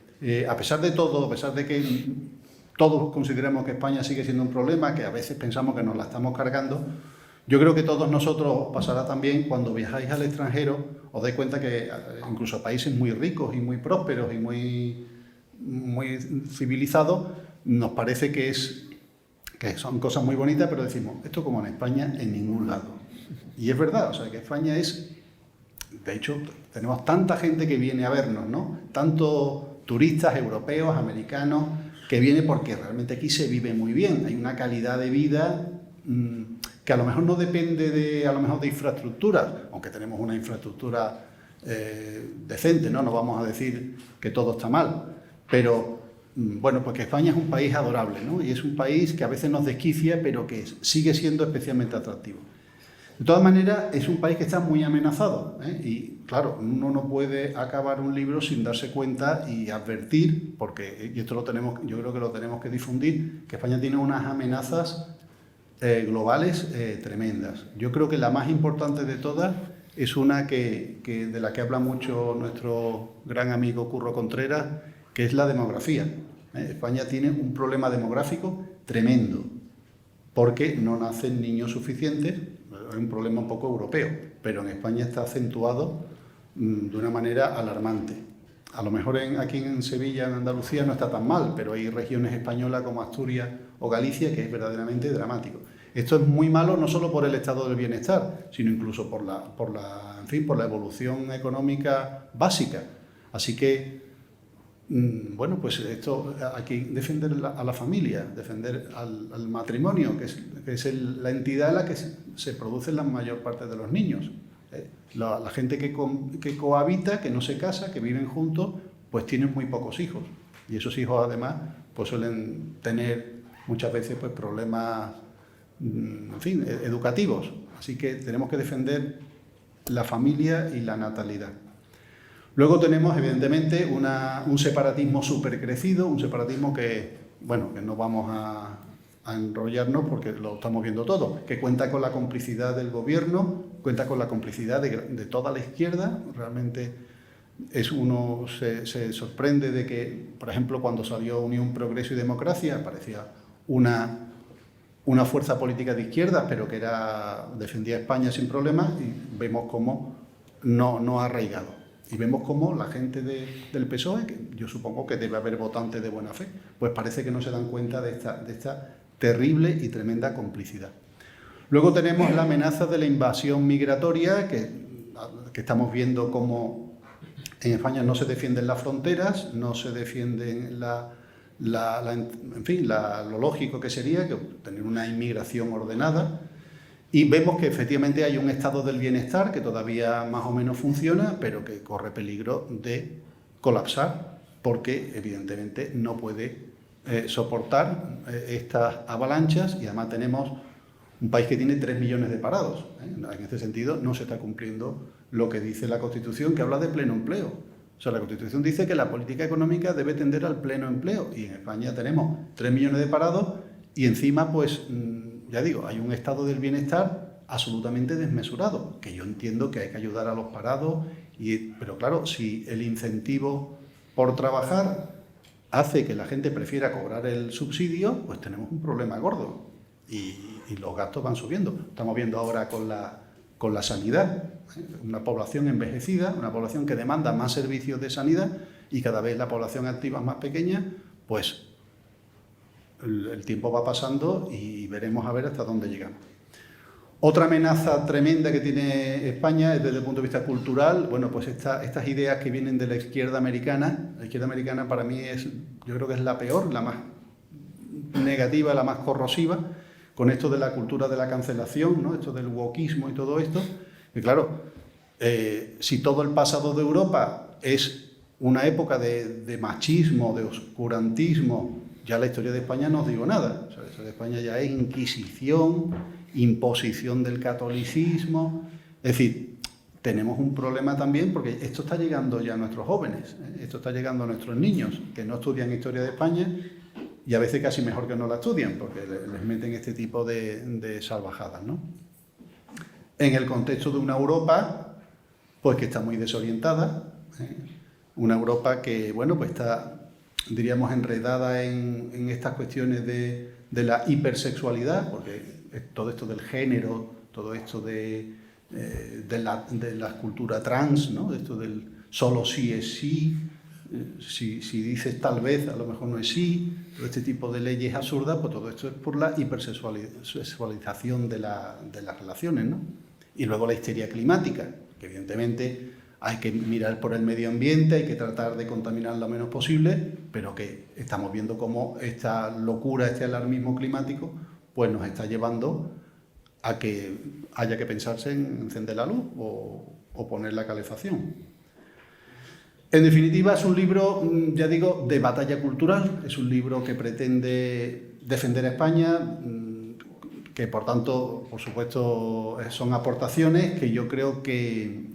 Speaker 2: a pesar de todo, a pesar de que todos consideramos que España sigue siendo un problema, que a veces pensamos que nos la estamos cargando, yo creo que todos nosotros pasará también cuando viajáis al extranjero, os dais cuenta que incluso países muy ricos y muy prósperos y muy civilizados, nos parece que son cosas muy bonitas, pero decimos, esto como en España, en ningún lado. Y es verdad, o sea, que España es... De hecho, tenemos tanta gente que viene a vernos, ¿no? Tanto turistas europeos, americanos, que viene porque realmente aquí se vive muy bien. Hay una calidad de vida que a lo mejor no depende de infraestructuras, aunque tenemos una infraestructura decente, ¿no? No vamos a decir que todo está mal, pero bueno, pues que España es un país adorable, ¿no? Y es un país que a veces nos desquicia, pero que sigue siendo especialmente atractivo. De todas maneras, es un país que está muy amenazado, ¿eh? Y claro, uno no puede acabar un libro sin darse cuenta y advertir, porque y esto yo creo que lo tenemos que difundir, que España tiene unas amenazas globales tremendas. Yo creo que la más importante de todas es una de la que habla mucho nuestro gran amigo Curro Contreras, que es la demografía. España tiene un problema demográfico tremendo, porque no nacen niños suficientes. Es un problema un poco europeo, pero en España está acentuado de una manera alarmante. A lo mejor aquí en Sevilla, en Andalucía, no está tan mal, pero hay regiones españolas como Asturias o Galicia que es verdaderamente dramático. Esto es muy malo no solo por el estado del bienestar, sino incluso por la evolución económica básica. Así que, bueno, pues esto hay que defender a la familia, defender al matrimonio, que es la entidad en la que se producen la mayor parte de los niños. La gente que cohabita, que no se casa, que viven juntos, pues tienen muy pocos hijos. Y esos hijos, además, pues suelen tener muchas veces pues, problemas, en fin, educativos. Así que tenemos que defender la familia y la natalidad. Luego tenemos, evidentemente, un separatismo supercrecido, un separatismo que, bueno, que no vamos a enrollarnos porque lo estamos viendo todo, que cuenta con la complicidad del gobierno, cuenta con la complicidad de toda la izquierda. Realmente uno se sorprende de que, por ejemplo, cuando salió Unión, Progreso y Democracia, parecía una fuerza política de izquierda, pero que defendía a España sin problemas, y vemos cómo no ha arraigado. Y vemos cómo la gente del PSOE, que yo supongo que debe haber votantes de buena fe, pues parece que no se dan cuenta de esta terrible y tremenda complicidad. Luego tenemos la amenaza de la invasión migratoria, que estamos viendo cómo en España no se defienden las fronteras, no se defienden lo lógico que sería que tener una inmigración ordenada. Y vemos que efectivamente hay un estado del bienestar que todavía más o menos funciona, pero que corre peligro de colapsar, porque evidentemente no puede soportar estas avalanchas, y además tenemos un país que tiene 3 millones de parados. En este sentido no se está cumpliendo lo que dice la Constitución, que habla de pleno empleo. O sea, la Constitución dice que la política económica debe tender al pleno empleo, y en España tenemos 3 millones de parados y encima, pues, ya digo, hay un estado del bienestar absolutamente desmesurado, que yo entiendo que hay que ayudar a los parados, pero claro, si el incentivo por trabajar hace que la gente prefiera cobrar el subsidio, pues tenemos un problema gordo y los gastos van subiendo. Estamos viendo ahora con la sanidad, una población envejecida, una población que demanda más servicios de sanidad, y cada vez la población activa es más pequeña, pues el tiempo va pasando y veremos a ver hasta dónde llegamos. Otra amenaza tremenda que tiene España es desde el punto de vista cultural. Bueno, pues estas ideas que vienen de la izquierda americana. La izquierda americana para mí yo creo que es la peor, la más negativa, la más corrosiva, con esto de la cultura de la cancelación, ¿no? Esto del wokismo y todo esto. Y claro, si todo el pasado de Europa es una época de machismo, de oscurantismo, ya la historia de España no os digo nada. O sea, la historia de España ya es Inquisición, imposición del catolicismo. Es decir, tenemos un problema también porque esto está llegando ya a nuestros jóvenes, esto está llegando a nuestros niños que no estudian historia de España, y a veces casi mejor que no la estudian porque les meten este tipo de salvajadas, ¿no? En el contexto de una Europa pues que está muy desorientada, una Europa que, bueno, pues está, diríamos, enredada en estas cuestiones de la hipersexualidad, porque todo esto del género, todo esto de la cultura trans, ¿no? Esto del solo sí es sí, si dices tal vez, a lo mejor no es sí, todo este tipo de leyes absurdas, pues todo esto es por la hipersexualización de las relaciones, ¿no? Y luego la histeria climática, que evidentemente hay que mirar por el medio ambiente, hay que tratar de contaminar lo menos posible, pero que estamos viendo cómo esta locura, este alarmismo climático, pues nos está llevando a que haya que pensarse en encender la luz o poner la calefacción. En definitiva, es un libro, ya digo, de batalla cultural. Es un libro que pretende defender a España, que por tanto, por supuesto, son aportaciones que yo creo que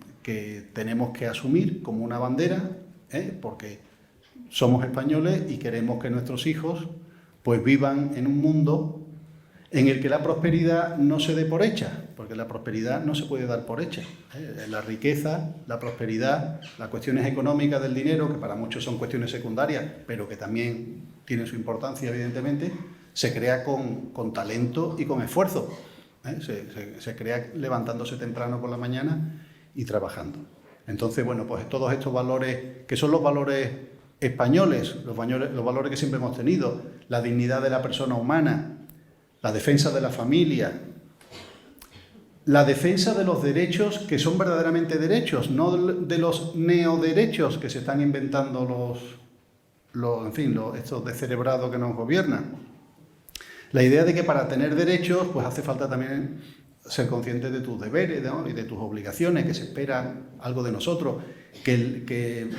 Speaker 2: tenemos que asumir como una bandera, porque somos españoles y queremos que nuestros hijos pues vivan en un mundo en el que la prosperidad no se dé por hecha, porque la prosperidad no se puede dar por hecha. La riqueza, la prosperidad, las cuestiones económicas del dinero, que para muchos son cuestiones secundarias, pero que también tienen su importancia, evidentemente, se crea con talento y con esfuerzo. Se crea levantándose temprano por la mañana y trabajando. Entonces, bueno, pues todos estos valores, que son los valores españoles, los valores que siempre hemos tenido, la dignidad de la persona humana, la defensa de la familia, la defensa de los derechos que son verdaderamente derechos, no de los neoderechos que se están inventando estos descerebrados que nos gobiernan. La idea de que para tener derechos pues hace falta también ser consciente de tus deberes, ¿no? Y de tus obligaciones, que se espera algo de nosotros, que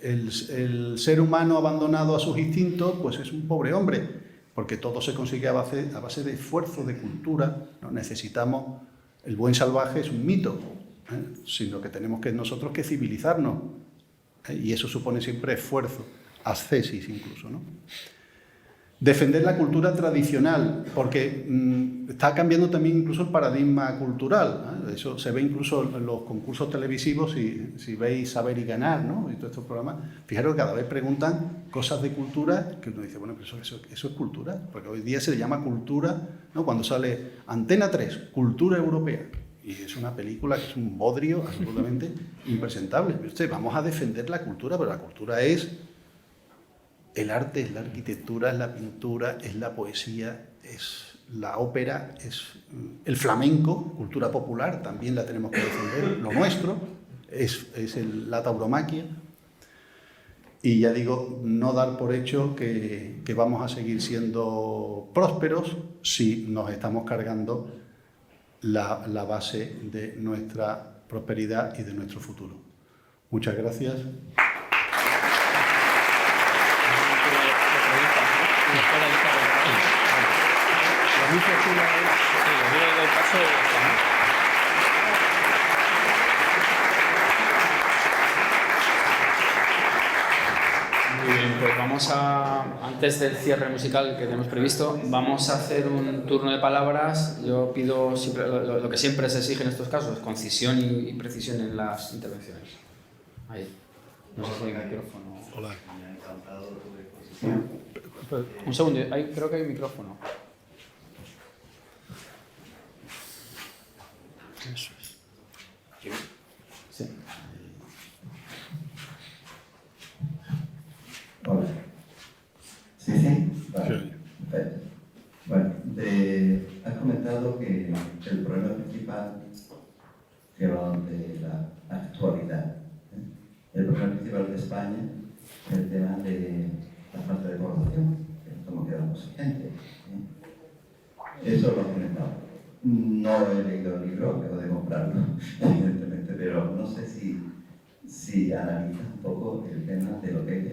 Speaker 2: el ser humano abandonado a sus instintos pues es un pobre hombre, porque todo se consigue a base de esfuerzo, de cultura, ¿no? Necesitamos, el buen salvaje es un mito, sino que tenemos nosotros que civilizarnos, y eso supone siempre esfuerzo, ascesis incluso, ¿no? Defender la cultura tradicional, porque está cambiando también incluso el paradigma cultural, ¿eh? Eso se ve incluso en los concursos televisivos, si veis Saber y Ganar, ¿no? Y todos estos programas, fijaros que cada vez preguntan cosas de cultura que uno dice, bueno, pero eso es cultura, porque hoy día se le llama cultura, ¿no? Cuando sale Antena 3, cultura europea, y es una película que es un bodrio absolutamente impresentable. Vamos a defender la cultura, pero la cultura es el arte, es la arquitectura, es la pintura, es la poesía, es la ópera, es el flamenco, cultura popular, también la tenemos que defender, lo nuestro, es la tauromaquia. Y ya digo, no dar por hecho que vamos a seguir siendo prósperos si nos estamos cargando la base de nuestra prosperidad y de nuestro futuro. Muchas gracias.
Speaker 1: Muy bien, pues antes del cierre musical que tenemos previsto, vamos a hacer un turno de palabras. Yo pido siempre, lo que siempre se exige en estos casos, concisión y precisión en las intervenciones. Ahí, no sé si hay micrófono.
Speaker 2: Hola.
Speaker 1: Un segundo, creo que hay un micrófono. Eso es. Sí.
Speaker 3: Hola. Sí. Vale. Perfecto. Bueno, has comentado que el problema principal que va de la actualidad, el problema principal de España es el tema de la falta de población, cómo quedamos gente. Eso lo has comentado. No he leído el libro, acabo de comprarlo, evidentemente, pero no sé si analiza un poco el tema de lo que es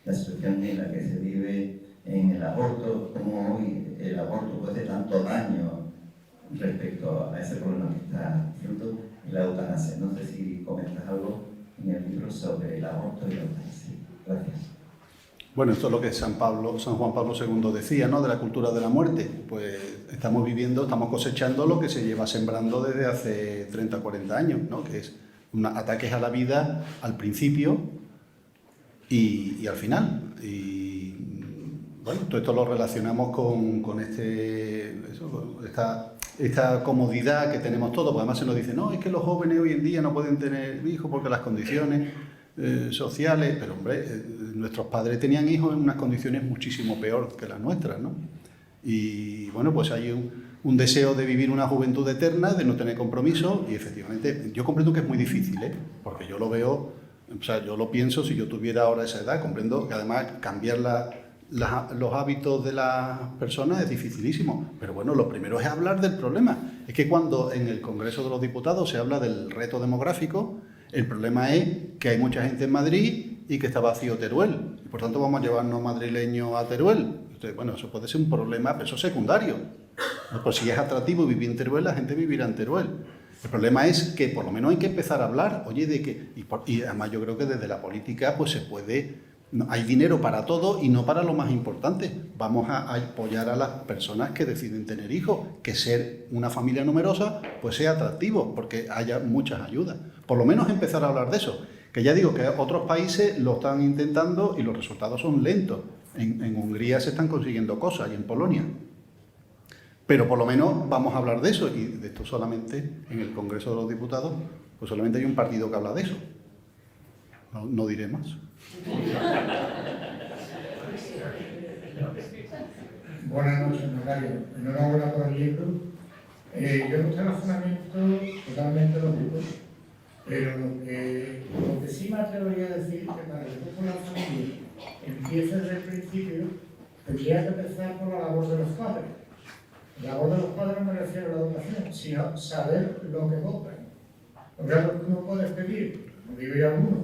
Speaker 3: la situación en la que se vive en el aborto, cómo hoy el aborto puede hacer tanto daño respecto a ese problema que está haciendo la eutanasia. No sé si comentas algo en el libro sobre el aborto y la eutanasia. Gracias.
Speaker 2: Bueno, esto es lo que San Juan Pablo II decía, ¿no? De la cultura de la muerte. Pues estamos cosechando lo que se lleva sembrando desde hace 30 o 40 años, ¿no? Que es ataques a la vida al principio y al final. Y bueno, todo esto lo relacionamos con esta comodidad que tenemos todos, porque además se nos dice, no, es que los jóvenes hoy en día no pueden tener hijos porque las condiciones sociales, pero hombre, nuestros padres tenían hijos en unas condiciones muchísimo peor que las nuestras, ¿no? Y bueno, pues hay un deseo de vivir una juventud eterna, de no tener compromiso, y efectivamente yo comprendo que es muy difícil, porque yo lo veo, o sea, yo lo pienso, si yo tuviera ahora esa edad, comprendo que además cambiar los hábitos de las personas es dificilísimo, pero bueno, lo primero es hablar del problema. Es que cuando en el Congreso de los Diputados se habla del reto demográfico, El problema es que hay mucha gente en Madrid y que está vacío Teruel. Por tanto, vamos a llevarnos madrileños a Teruel. Entonces, bueno, eso puede ser un problema, pero eso es secundario. Pues si es atractivo vivir en Teruel, la gente vivirá en Teruel. El problema es que por lo menos hay que empezar a hablar, oye, de que... Y además yo creo que desde la política pues se puede... Hay dinero para todo y no para lo más importante. Vamos a apoyar a las personas que deciden tener hijos, que ser una familia numerosa pues sea atractivo, porque haya muchas ayudas. Por lo menos empezar a hablar de eso. Que ya digo que otros países lo están intentando y los resultados son lentos. En Hungría se están consiguiendo cosas y en Polonia. Pero por lo menos vamos a hablar de eso, y de esto solamente en el Congreso de los Diputados, pues solamente hay un partido que habla de eso. No diré más.
Speaker 4: Buenas noches, Macario. Enhorabuena por el libro. Yo en este razonamiento totalmente lógico, pero lo que sí me atrevería a decir es que para que tú con la familia empiece desde el principio, tendría que empezar por la labor de los padres. La labor de los padres no me refiero a la educación, sino saber lo que votan. Porque tú no puedes pedir, como digo yo a algunos,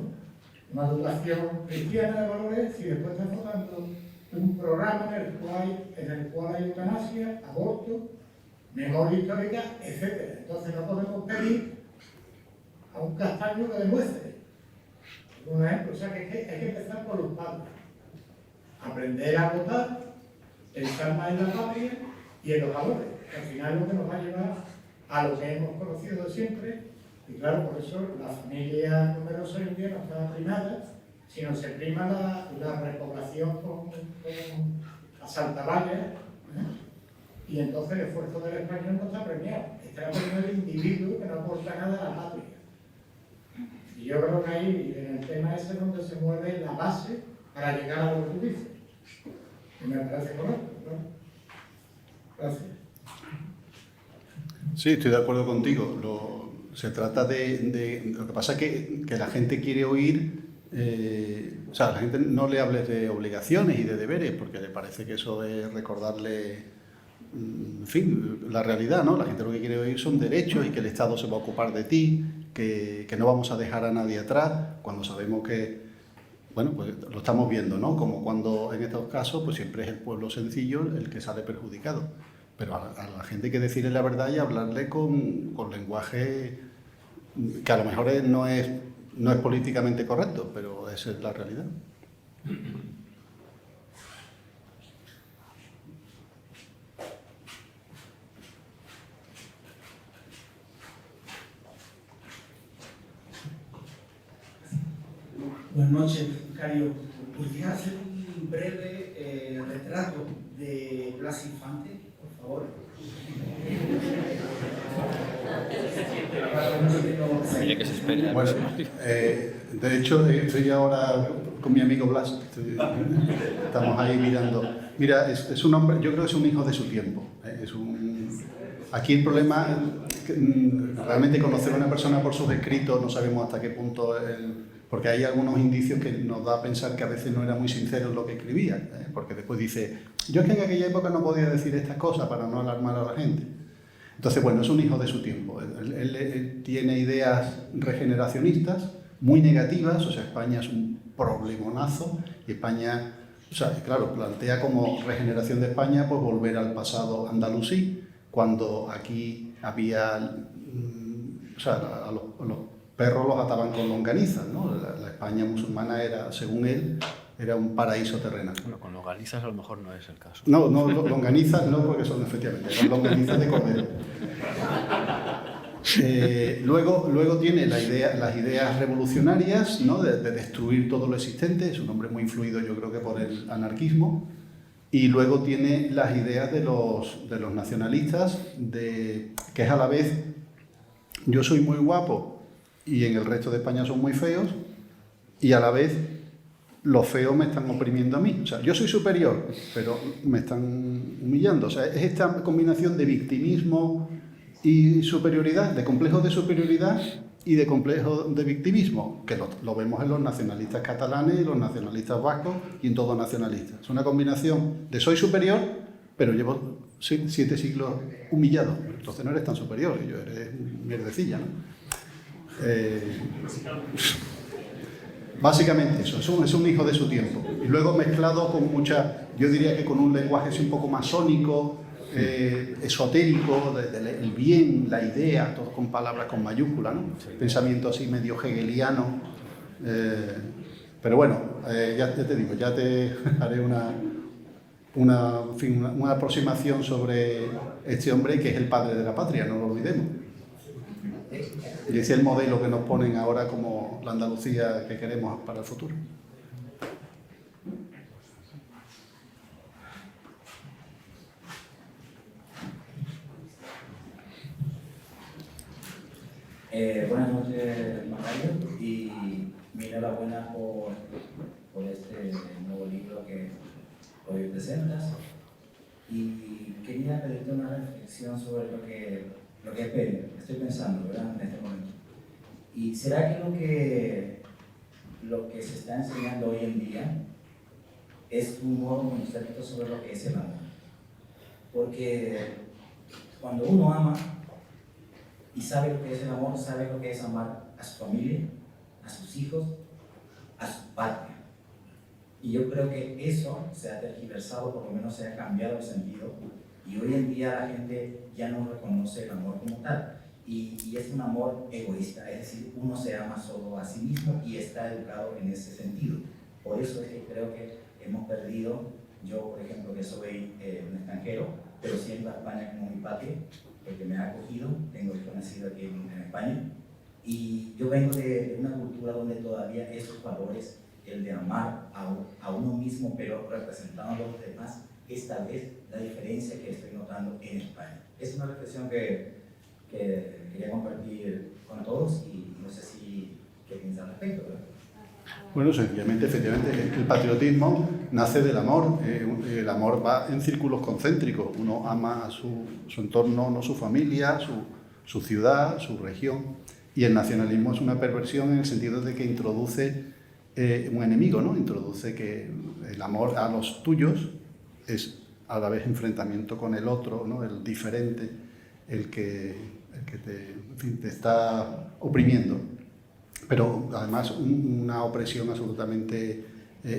Speaker 4: una educación cristiana de valores si después estás votando un programa en el cual hay eutanasia, aborto, memoria histórica, etc. Entonces no podemos pedir a un castaño que demuestre. Un ejemplo, o sea que hay que empezar por los padres. Aprender a votar, pensar más en la patria y en los valores, que al final es lo que nos va a llevar a lo que hemos conocido de siempre. Y claro, por eso la familia numerosa hoy en día no está primada, sino se prima la repoblación con asaltavallas, y entonces el esfuerzo del español no está premiado. Está premiado el individuo que no aporta nada a la patria. Y yo creo que ahí, en el tema ese, es donde se mueve la base para llegar a lo que tú dices. Y me parece correcto, ¿no? Gracias.
Speaker 2: Sí, estoy de acuerdo contigo. Se trata de... Lo que pasa es que la gente quiere oír... o sea, a la gente no le hables de obligaciones y de deberes, porque le parece que eso es recordarle, en fin, la realidad, ¿no? La gente lo que quiere oír son derechos y que el Estado se va a ocupar de ti, que no vamos a dejar a nadie atrás, cuando sabemos que, bueno, pues lo estamos viendo, ¿no? Como cuando en estos casos, pues siempre es el pueblo sencillo el que sale perjudicado. Pero a la gente hay que decirle la verdad y hablarle con lenguaje que a lo mejor no es políticamente correcto, pero esa es la realidad.
Speaker 5: Buenas noches, Cario. ¿Podría hacer un breve retrato de Blas Infante, por favor?
Speaker 1: Mire que se espera.
Speaker 2: Bueno, de hecho, estoy ahora con mi amigo Blas. Estamos ahí mirando. Mira, es un hombre, yo creo que es un hijo de su tiempo. Aquí el problema, realmente conocer a una persona por sus escritos, no sabemos hasta qué punto... Porque hay algunos indicios que nos da a pensar que a veces no era muy sincero en lo que escribía, porque después dice, yo es que en aquella época no podía decir estas cosas para no alarmar a la gente. Entonces, bueno, es un hijo de su tiempo. Él tiene ideas regeneracionistas muy negativas, o sea, España es un problemonazo, y España, o sea, claro, plantea como regeneración de España, pues volver al pasado andalusí, cuando aquí había, o sea, a los perros los ataban con longanizas, ¿no? La España musulmana era, según él, era un paraíso terrenal.
Speaker 6: Bueno, con longanizas a lo mejor no es el caso.
Speaker 2: No, longanizas no, porque son efectivamente, eran longanizas de cordero. Luego tiene las ideas revolucionarias, ¿no? de destruir todo lo existente, es un hombre muy influido yo creo que por el anarquismo, y luego tiene las ideas de los nacionalistas, que es a la vez, yo soy muy guapo, y en el resto de España son muy feos, y a la vez los feos me están oprimiendo a mí. O sea, yo soy superior, pero me están humillando. O sea, es esta combinación de victimismo y superioridad, de complejos de superioridad y de complejos de victimismo, que lo vemos en los nacionalistas catalanes y los nacionalistas vascos y en todos nacionalistas. Es una combinación de soy superior, pero llevo 7 siglos humillado. Entonces no eres tan superior, yo eres mierdecilla, ¿no? Básicamente eso, es un hijo de su tiempo. Y luego mezclado con yo diría que con un lenguaje así un poco masónico, esotérico, el bien, la idea, todo con palabras con mayúsculas, ¿no? Pensamiento así medio hegeliano. Pero bueno, ya te digo, ya te haré una aproximación sobre este hombre que es el padre de la patria, no lo olvidemos. Y es el modelo que nos ponen ahora como la Andalucía que queremos para el futuro.
Speaker 7: Buenas noches, Macario, y mi enhorabuena por este nuevo libro que hoy presentas. Y quería pedirte una reflexión sobre lo que estoy pensando, ¿verdad?, en este momento. ¿Y será que lo que se está enseñando hoy en día es un modo concepto sobre lo que es el amor? Porque cuando uno ama y sabe lo que es el amor, sabe lo que es amar a su familia, a sus hijos, a su patria. Y yo creo que eso se ha tergiversado, por lo menos se ha cambiado el sentido, y hoy en día la gente ya no reconoce el amor como tal. Y es un amor egoísta, es decir, uno se ama solo a sí mismo y está educado en ese sentido. Por eso es que creo que hemos perdido, yo por ejemplo que soy un extranjero, pero siento a España como mi patria, porque me ha acogido, tengo hijo nacido aquí en España, y yo vengo de una cultura donde todavía esos valores, el de amar a uno mismo, pero representando a los demás, es tal vez la diferencia que estoy notando en España. Es una reflexión que quería compartir con todos y no sé si qué piensan al respecto, ¿verdad?
Speaker 2: Bueno, sencillamente, efectivamente, el patriotismo nace del amor. El amor va en círculos concéntricos. Uno ama a su entorno, no su familia, su ciudad, su región. Y el nacionalismo es una perversión en el sentido de que introduce un enemigo, ¿no? Introduce que el amor a los tuyos es a la vez enfrentamiento con el otro, ¿no? El diferente, el que te está oprimiendo. Pero además una opresión absolutamente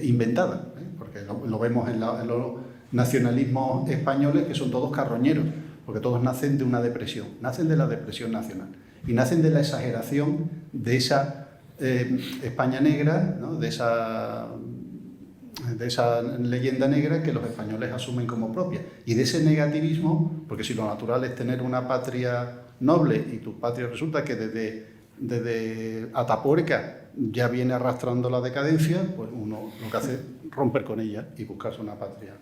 Speaker 2: inventada, porque lo vemos en los nacionalismos españoles, que son todos carroñeros, porque todos nacen de una depresión, nacen de la depresión nacional y nacen de la exageración de esa España negra, ¿no? de esa leyenda negra que los españoles asumen como propia, y de ese negativismo, porque si lo natural es tener una patria noble y tu patria resulta que desde Atapuerca ya viene arrastrando la decadencia, pues uno lo que hace es romper con ella y buscarse una patria.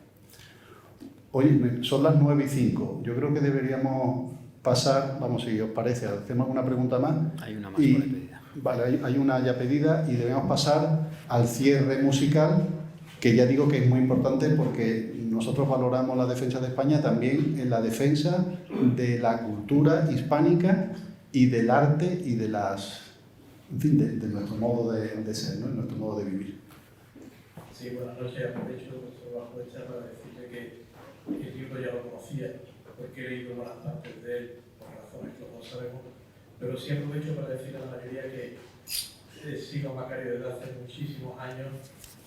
Speaker 2: Oye, son las 9:05. Yo creo que deberíamos pasar, vamos, si os parece, hacemos alguna pregunta más.
Speaker 6: Hay una más por ahí pedida.
Speaker 2: Vale, hay una ya pedida y debemos pasar al cierre musical, que ya digo que es muy importante porque nosotros valoramos la defensa de España también en la defensa de la cultura hispánica y del arte y de de nuestro modo de ser, ¿no? Nuestro modo de vivir.
Speaker 8: Sí, buenas noches. Aprovecho vuestro trabajo de charla para decirle que el libro ya lo conocía, porque he leído buenas partes de él, por razones que todos sabemos, pero sí aprovecho para decir a la mayoría que sigo a Macario desde hace muchísimos años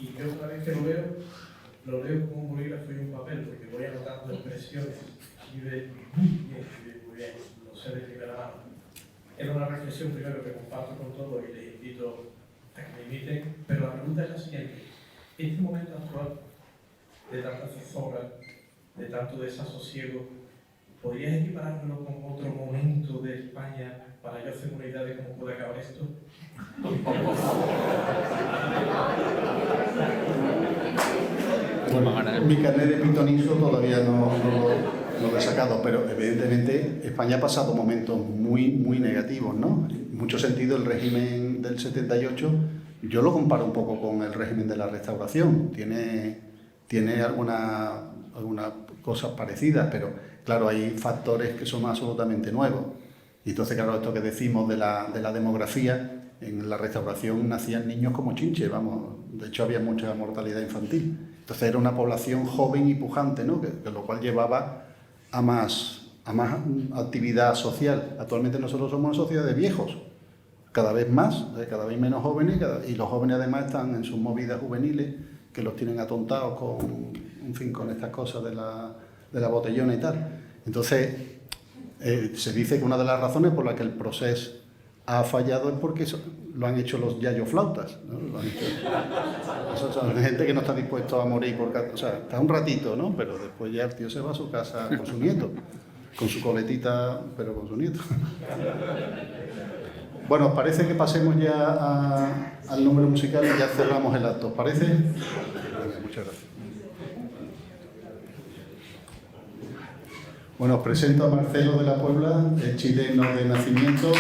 Speaker 8: y yo cada vez que lo leo como un bolígrafo y un papel, porque voy anotando expresiones, escribe muy bien, lo sé de primera mano. Era una reflexión primero que comparto con todos y les invito a que me imiten, pero la pregunta es la siguiente. Este momento actual de tanta zozobra, de tanto desasosiego, ¿podrías equiparármelo con otro momento de España para yo hacer una idea de cómo puede acabar esto?
Speaker 2: Bueno, mi carnet de pitonizo todavía no lo he sacado, pero evidentemente España ha pasado momentos muy negativos, ¿no? En mucho sentido, el régimen del 78, yo lo comparo un poco con el régimen de la Restauración. Tiene algunas cosas parecidas, pero claro, hay factores que son absolutamente nuevos. Y entonces, claro, esto que decimos de la demografía, en la Restauración nacían niños como chinches, vamos, de hecho había mucha mortalidad infantil. Entonces era una población joven y pujante, ¿no? que lo cual llevaba a más actividad social. Actualmente nosotros somos una sociedad de viejos. cada vez más, cada vez menos jóvenes, y los jóvenes además están en sus movidas juveniles, que los tienen atontados con, en fin, con estas cosas de la botellona y tal. Entonces, se dice que una de las razones por las que el proceso ha fallado es porque lo han hecho los yayoflautas, ¿no? Lo han hecho. Eso son gente que no está dispuesto a morir o sea, está un ratito, ¿no? Pero después ya el tío se va a su casa con su nieto, con su coletita, pero con su nieto. Bueno, parece que pasemos ya al número musical y ya cerramos el acto. ¿Os parece? Muchas gracias. Bueno, os presento a Marcelo de la Puebla, es chileno de nacimiento,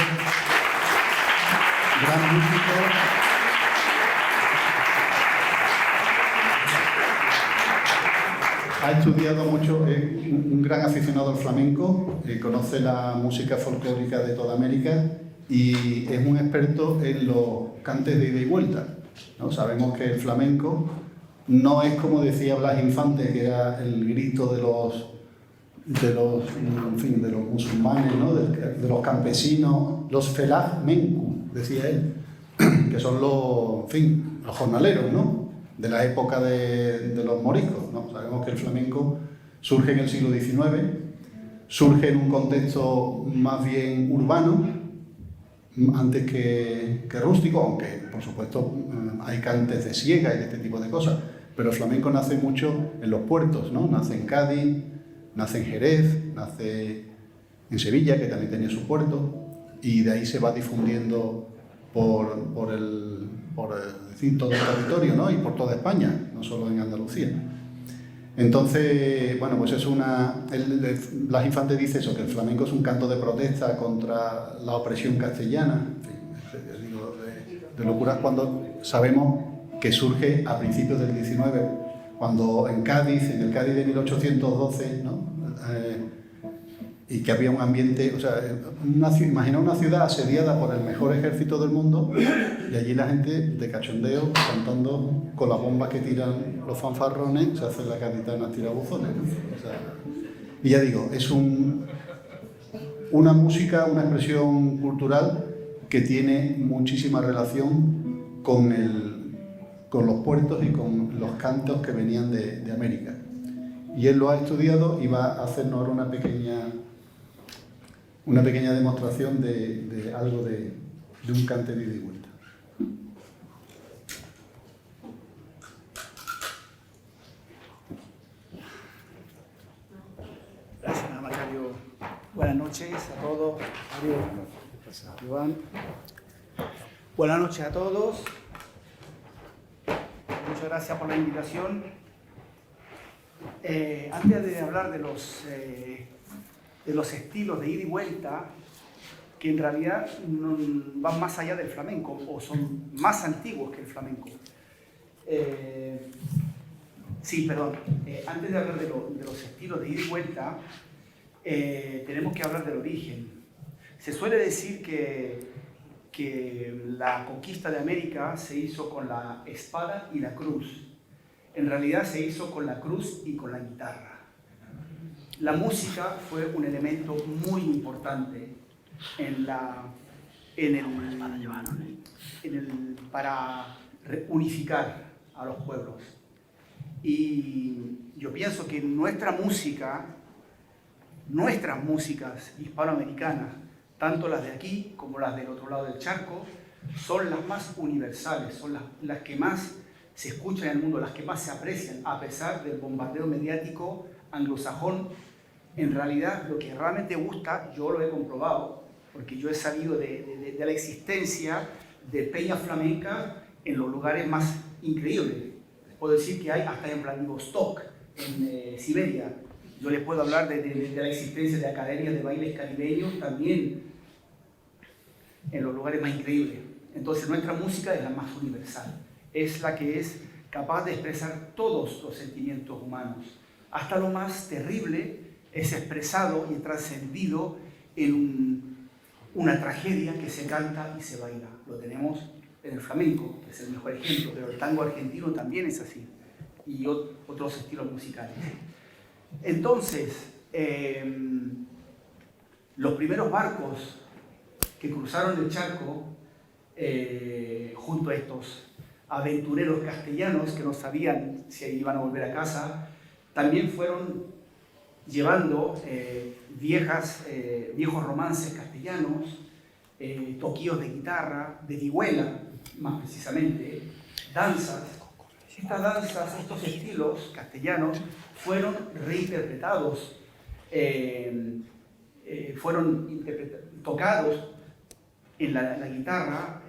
Speaker 2: gran músico. Ha estudiado mucho, es un gran aficionado al flamenco, conoce la música folclórica de toda América y es un experto en los cantes de ida y vuelta, ¿no? Sabemos que el flamenco no es como decía Blas Infante, que era el grito de los musulmanes, ¿no? de los campesinos, los felag menku, decía él, que son los jornaleros, ¿no? De la época de los moriscos, ¿no? Sabemos que el flamenco surge en el siglo XIX, surge en un contexto más bien urbano, antes que rústico, aunque por supuesto hay cantes de siega y de este tipo de cosas, pero el flamenco nace mucho en los puertos, ¿no? Nace en Cádiz, nace en Jerez, nace en Sevilla, que también tenía su puerto, y de ahí se va difundiendo por todo el territorio, ¿no? Y por toda España, no solo en Andalucía. Entonces, bueno, pues es Blas Infante dice eso, que el flamenco es un canto de protesta contra la opresión castellana, en fin, digo, de locuras cuando sabemos que surge a principios del XIX, cuando en el Cádiz de 1812, ¿no? Y que había un ambiente, o sea, imagina una ciudad asediada por el mejor ejército del mundo y allí la gente de cachondeo cantando con las bombas que tiran los fanfarrones, se hace la gaditana tirabuzones, ¿no? O sea, y ya digo, es una música, una expresión cultural que tiene muchísima relación con los puertos y con los cantos que venían de América. Y él lo ha estudiado y va a hacernos ahora una pequeña demostración de algo de un cante de ida y vuelta.
Speaker 5: Gracias, Macario. Buenas noches a todos. Adiós. Iván. Buenas noches a todos. Muchas gracias por la invitación. Antes de hablar de los estilos de ida y vuelta, que en realidad van más allá del flamenco o son más antiguos que el flamenco. Antes de hablar de los estilos de ida y vuelta, tenemos que hablar del origen. Se suele decir que la conquista de América se hizo con la espada y la cruz. En realidad se hizo con la cruz y con la guitarra. La música fue un elemento muy importante para unificar a los pueblos. Y yo pienso que nuestras músicas hispanoamericanas, tanto las de aquí como las del otro lado del charco, son las más universales, son las que más se escuchan en el mundo, las que más se aprecian, a pesar del bombardeo mediático anglosajón. En realidad, lo que realmente gusta, yo lo he comprobado, porque yo he sabido de la existencia de peñas flamencas en los lugares más increíbles. Les puedo decir que hay hasta en Vladivostok, en Siberia. Yo les puedo hablar de la existencia de academias de bailes caribeños también en los lugares más increíbles. Entonces, nuestra música es la más universal. Es la que es capaz de expresar todos los sentimientos humanos. Hasta lo más terrible es expresado y trascendido en una tragedia que se canta y se baila. Lo tenemos en el flamenco, que es el mejor ejemplo, pero el tango argentino también es así, y otros estilos musicales. Entonces, los primeros barcos que cruzaron el charco junto a estos aventureros castellanos que no sabían si iban a volver a casa, también fueron llevando viejos romances castellanos, toquillos de guitarra, de vihuela, más precisamente, danzas. Estas danzas, estos estilos castellanos fueron reinterpretados, tocados en la guitarra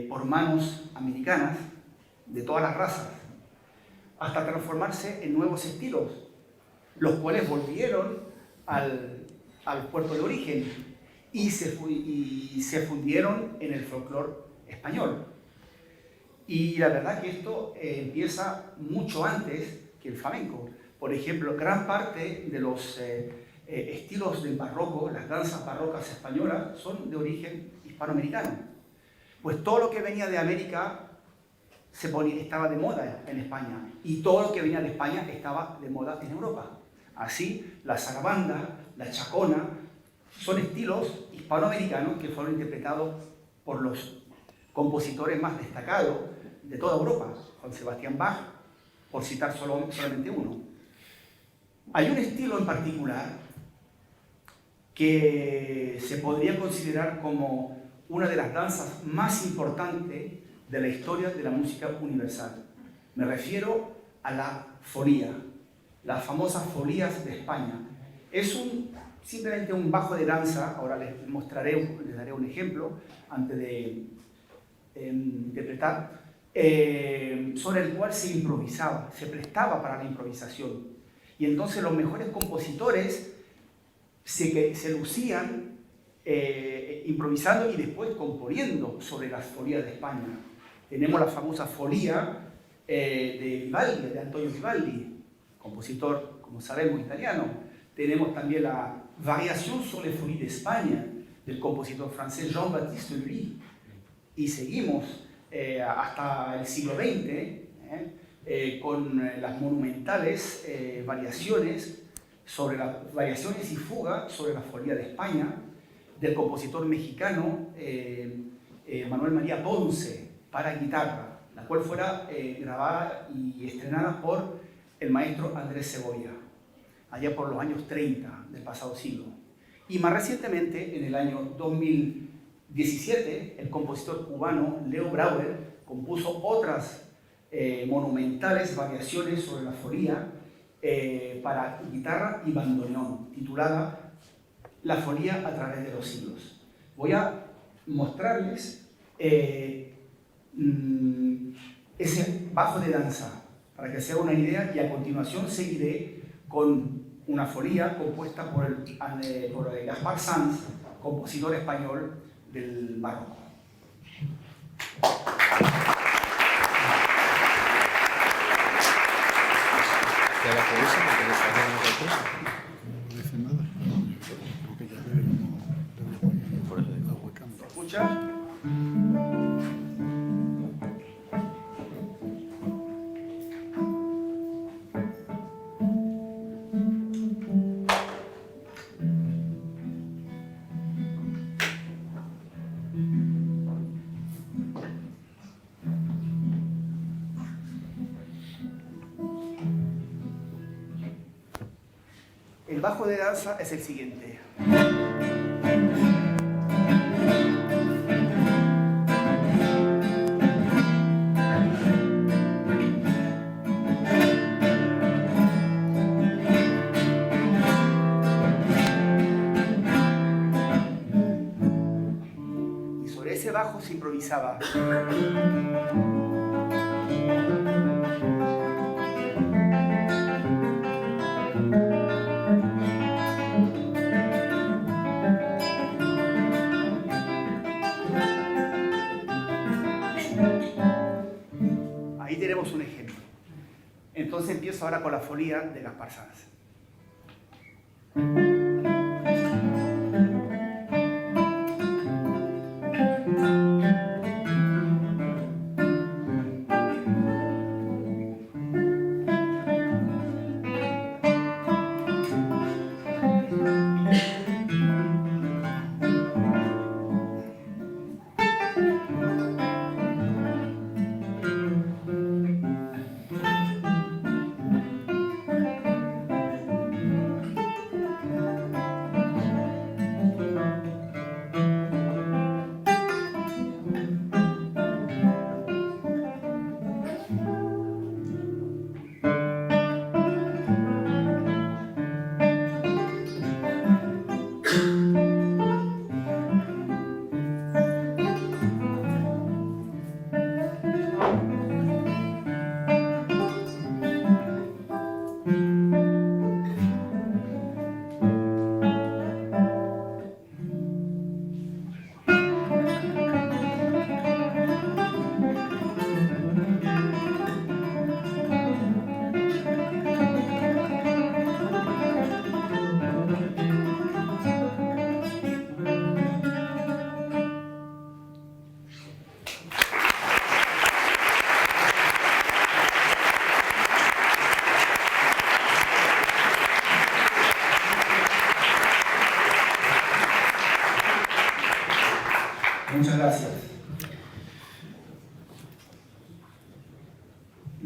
Speaker 5: por manos americanas de todas las razas, hasta transformarse en nuevos estilos, los cuales volvieron al puerto de origen y se fundieron en el folclore español. Y la verdad que esto empieza mucho antes que el flamenco. Por ejemplo, gran parte de los estilos del barroco, las danzas barrocas españolas, son de origen hispanoamericano. Pues todo lo que venía de América estaba de moda en España, y todo lo que venía de España estaba de moda en Europa. Así, la zarabanda, la chacona, son estilos hispanoamericanos que fueron interpretados por los compositores más destacados de toda Europa, Juan Sebastián Bach, por citar solamente uno. Hay un estilo en particular que se podría considerar como una de las danzas más importantes de la historia de la música universal. Me refiero a la folía, las famosas folías de España. Es simplemente un bajo de danza, ahora les daré un ejemplo antes de interpretar, sobre el cual se improvisaba, se prestaba para la improvisación. Y entonces los mejores compositores se lucían improvisando y después componiendo sobre las folías de España. Tenemos la famosa folía de Vivaldi, de Antonio Vivaldi, compositor, como sabemos, italiano. Tenemos también la Variación sobre les Folies de España, del compositor francés Jean-Baptiste Lully. Y seguimos hasta el siglo XX con las monumentales variaciones y fugas sobre la folía de España, del compositor mexicano Manuel María Ponce, para guitarra, la cual fuera grabada y estrenada por el maestro Andrés Segovia, allá por los años 30 del pasado siglo. Y más recientemente, en el año 2017, el compositor cubano Leo Brauer compuso otras monumentales variaciones sobre la folía para guitarra y bandoneón, titulada La folía a través de los siglos. Voy a mostrarles ese bajo de danza para que se haga una idea, y a continuación seguiré con una folía compuesta por Gaspar Sanz, compositor español del barroco.
Speaker 2: No dice nada. Creo que ya
Speaker 5: ¿Se escucha? El bajo de danza es el siguiente. Y sobre ese bajo se improvisaba. Ahí tenemos un ejemplo. Entonces empiezo ahora con la folía de Gaspar Sanz.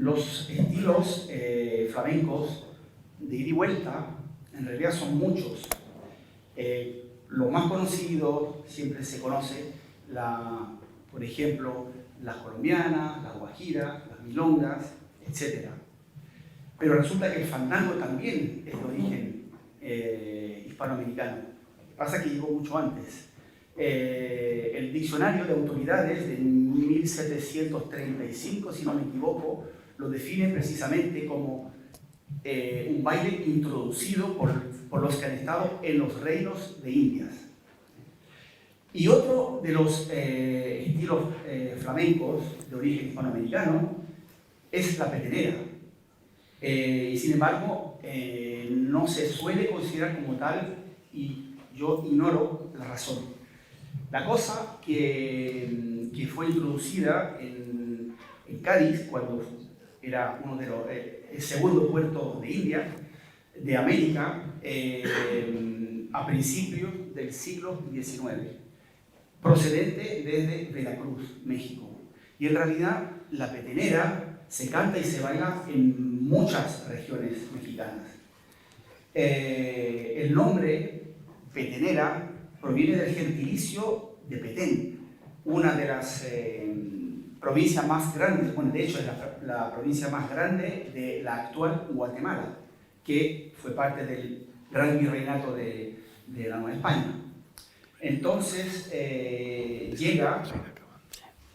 Speaker 5: Los estilos flamencos de ida y vuelta, en realidad son muchos. Lo más conocido, siempre se conoce, por ejemplo, las colombianas, las guajiras, las milongas, etc. Pero resulta que el fandango también es de origen hispanoamericano. Lo que pasa es que llegó mucho antes. El diccionario de autoridades de 1735, si no me equivoco, lo define precisamente como un baile introducido por los que han estado en los reinos de Indias. Y otro de los estilos flamencos de origen hispanoamericano es la petenera. Y sin embargo, no se suele considerar como tal y yo ignoro la razón. La cosa que fue introducida en Cádiz, cuando era uno de el segundo puerto de India, de América, a principios del siglo XIX, procedente desde Veracruz, México. Y en realidad la petenera se canta y se baila en muchas regiones mexicanas. El nombre petenera proviene del gentilicio de Petén, una de las provincias más grandes, bueno, de hecho es la provincia más grande de la actual Guatemala, que fue parte del gran virreinato de la Nueva España. Entonces llega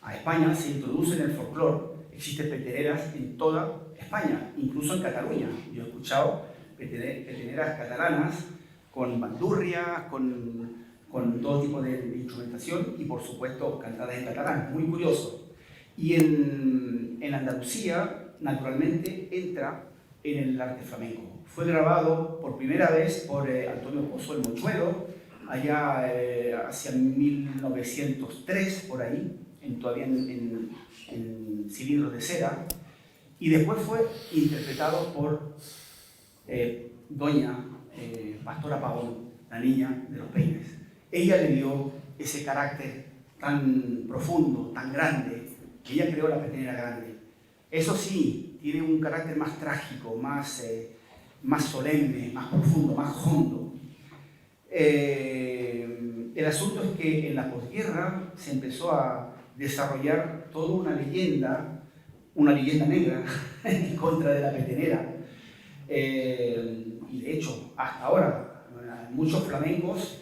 Speaker 5: a España, se introduce en el folclore, existen peteneras en toda España, incluso en Cataluña. Yo he escuchado peteneras catalanas con bandurria, con todo tipo de instrumentación y por supuesto cantadas en catalán, muy curioso. Y en Andalucía, naturalmente, entra en el arte flamenco. Fue grabado por primera vez por Antonio Pozo el Mochuelo, allá hacia 1903, por ahí, todavía en cilindros de cera, y después fue interpretado por doña Pastora Pavón, la niña de los peines. Ella le dio ese carácter tan profundo, tan grande, que ella creó la petenera grande. Eso sí, tiene un carácter más trágico, más solemne, más profundo, más hondo. El asunto es que en la posguerra se empezó a desarrollar toda una leyenda negra en contra de la petenera. Y de hecho, hasta ahora, muchos flamencos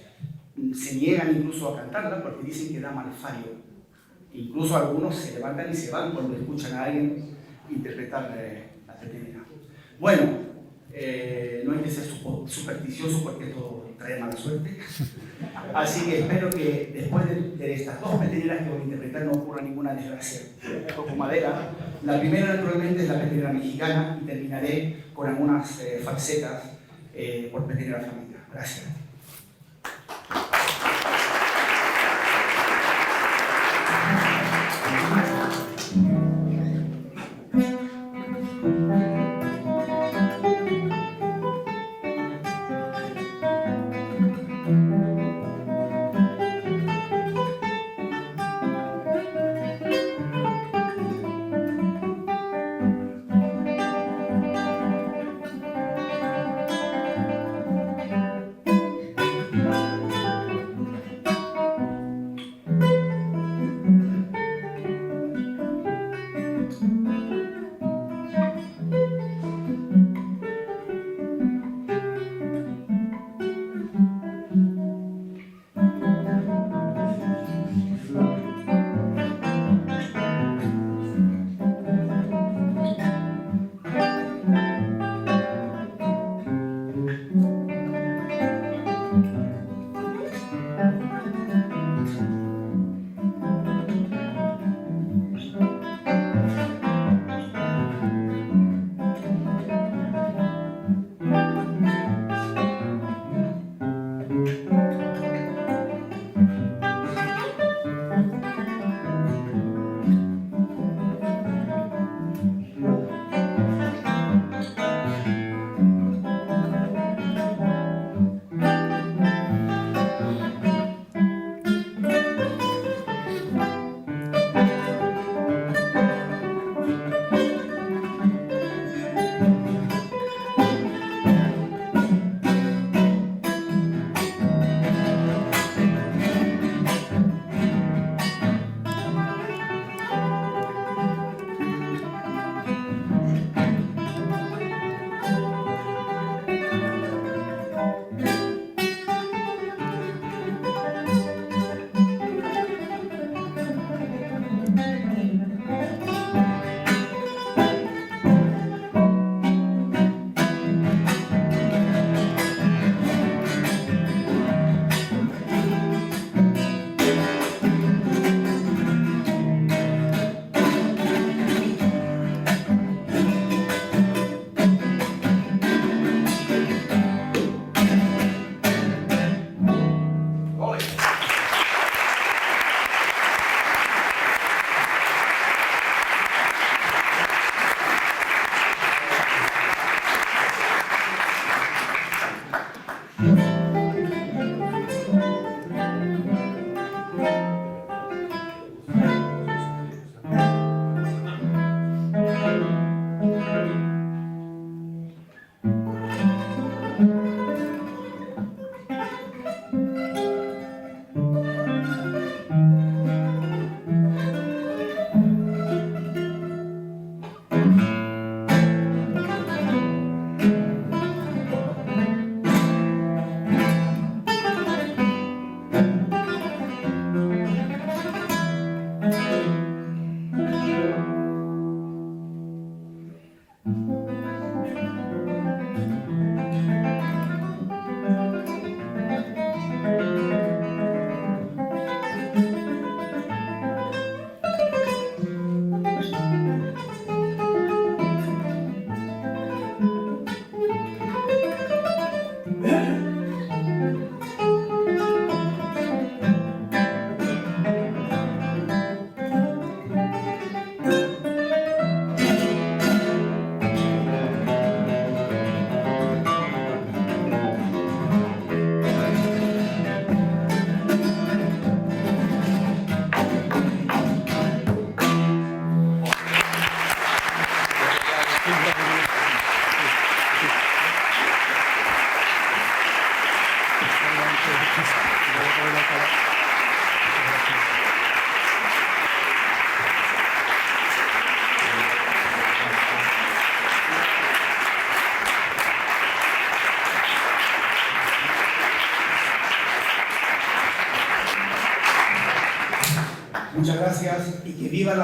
Speaker 5: se niegan incluso a cantarla porque dicen que da malfario. Incluso algunos se levantan y se van cuando escuchan a alguien interpretar la petenera. Bueno, no hay que ser supersticioso porque esto trae mala suerte. Así que espero que después de estas dos peteneras que voy a interpretar no ocurra ninguna desgracia. Toco madera. La primera, naturalmente, es la petenera mexicana y terminaré con algunas falsetas por petenera flamenca. Gracias.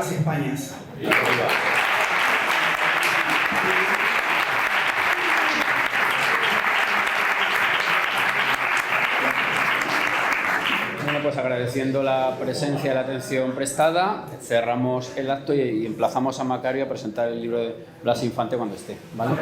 Speaker 5: las Españas!
Speaker 1: Bueno, pues agradeciendo la presencia y la atención prestada, cerramos el acto y emplazamos a Macario a presentar el libro de Blas Infante cuando esté, ¿vale?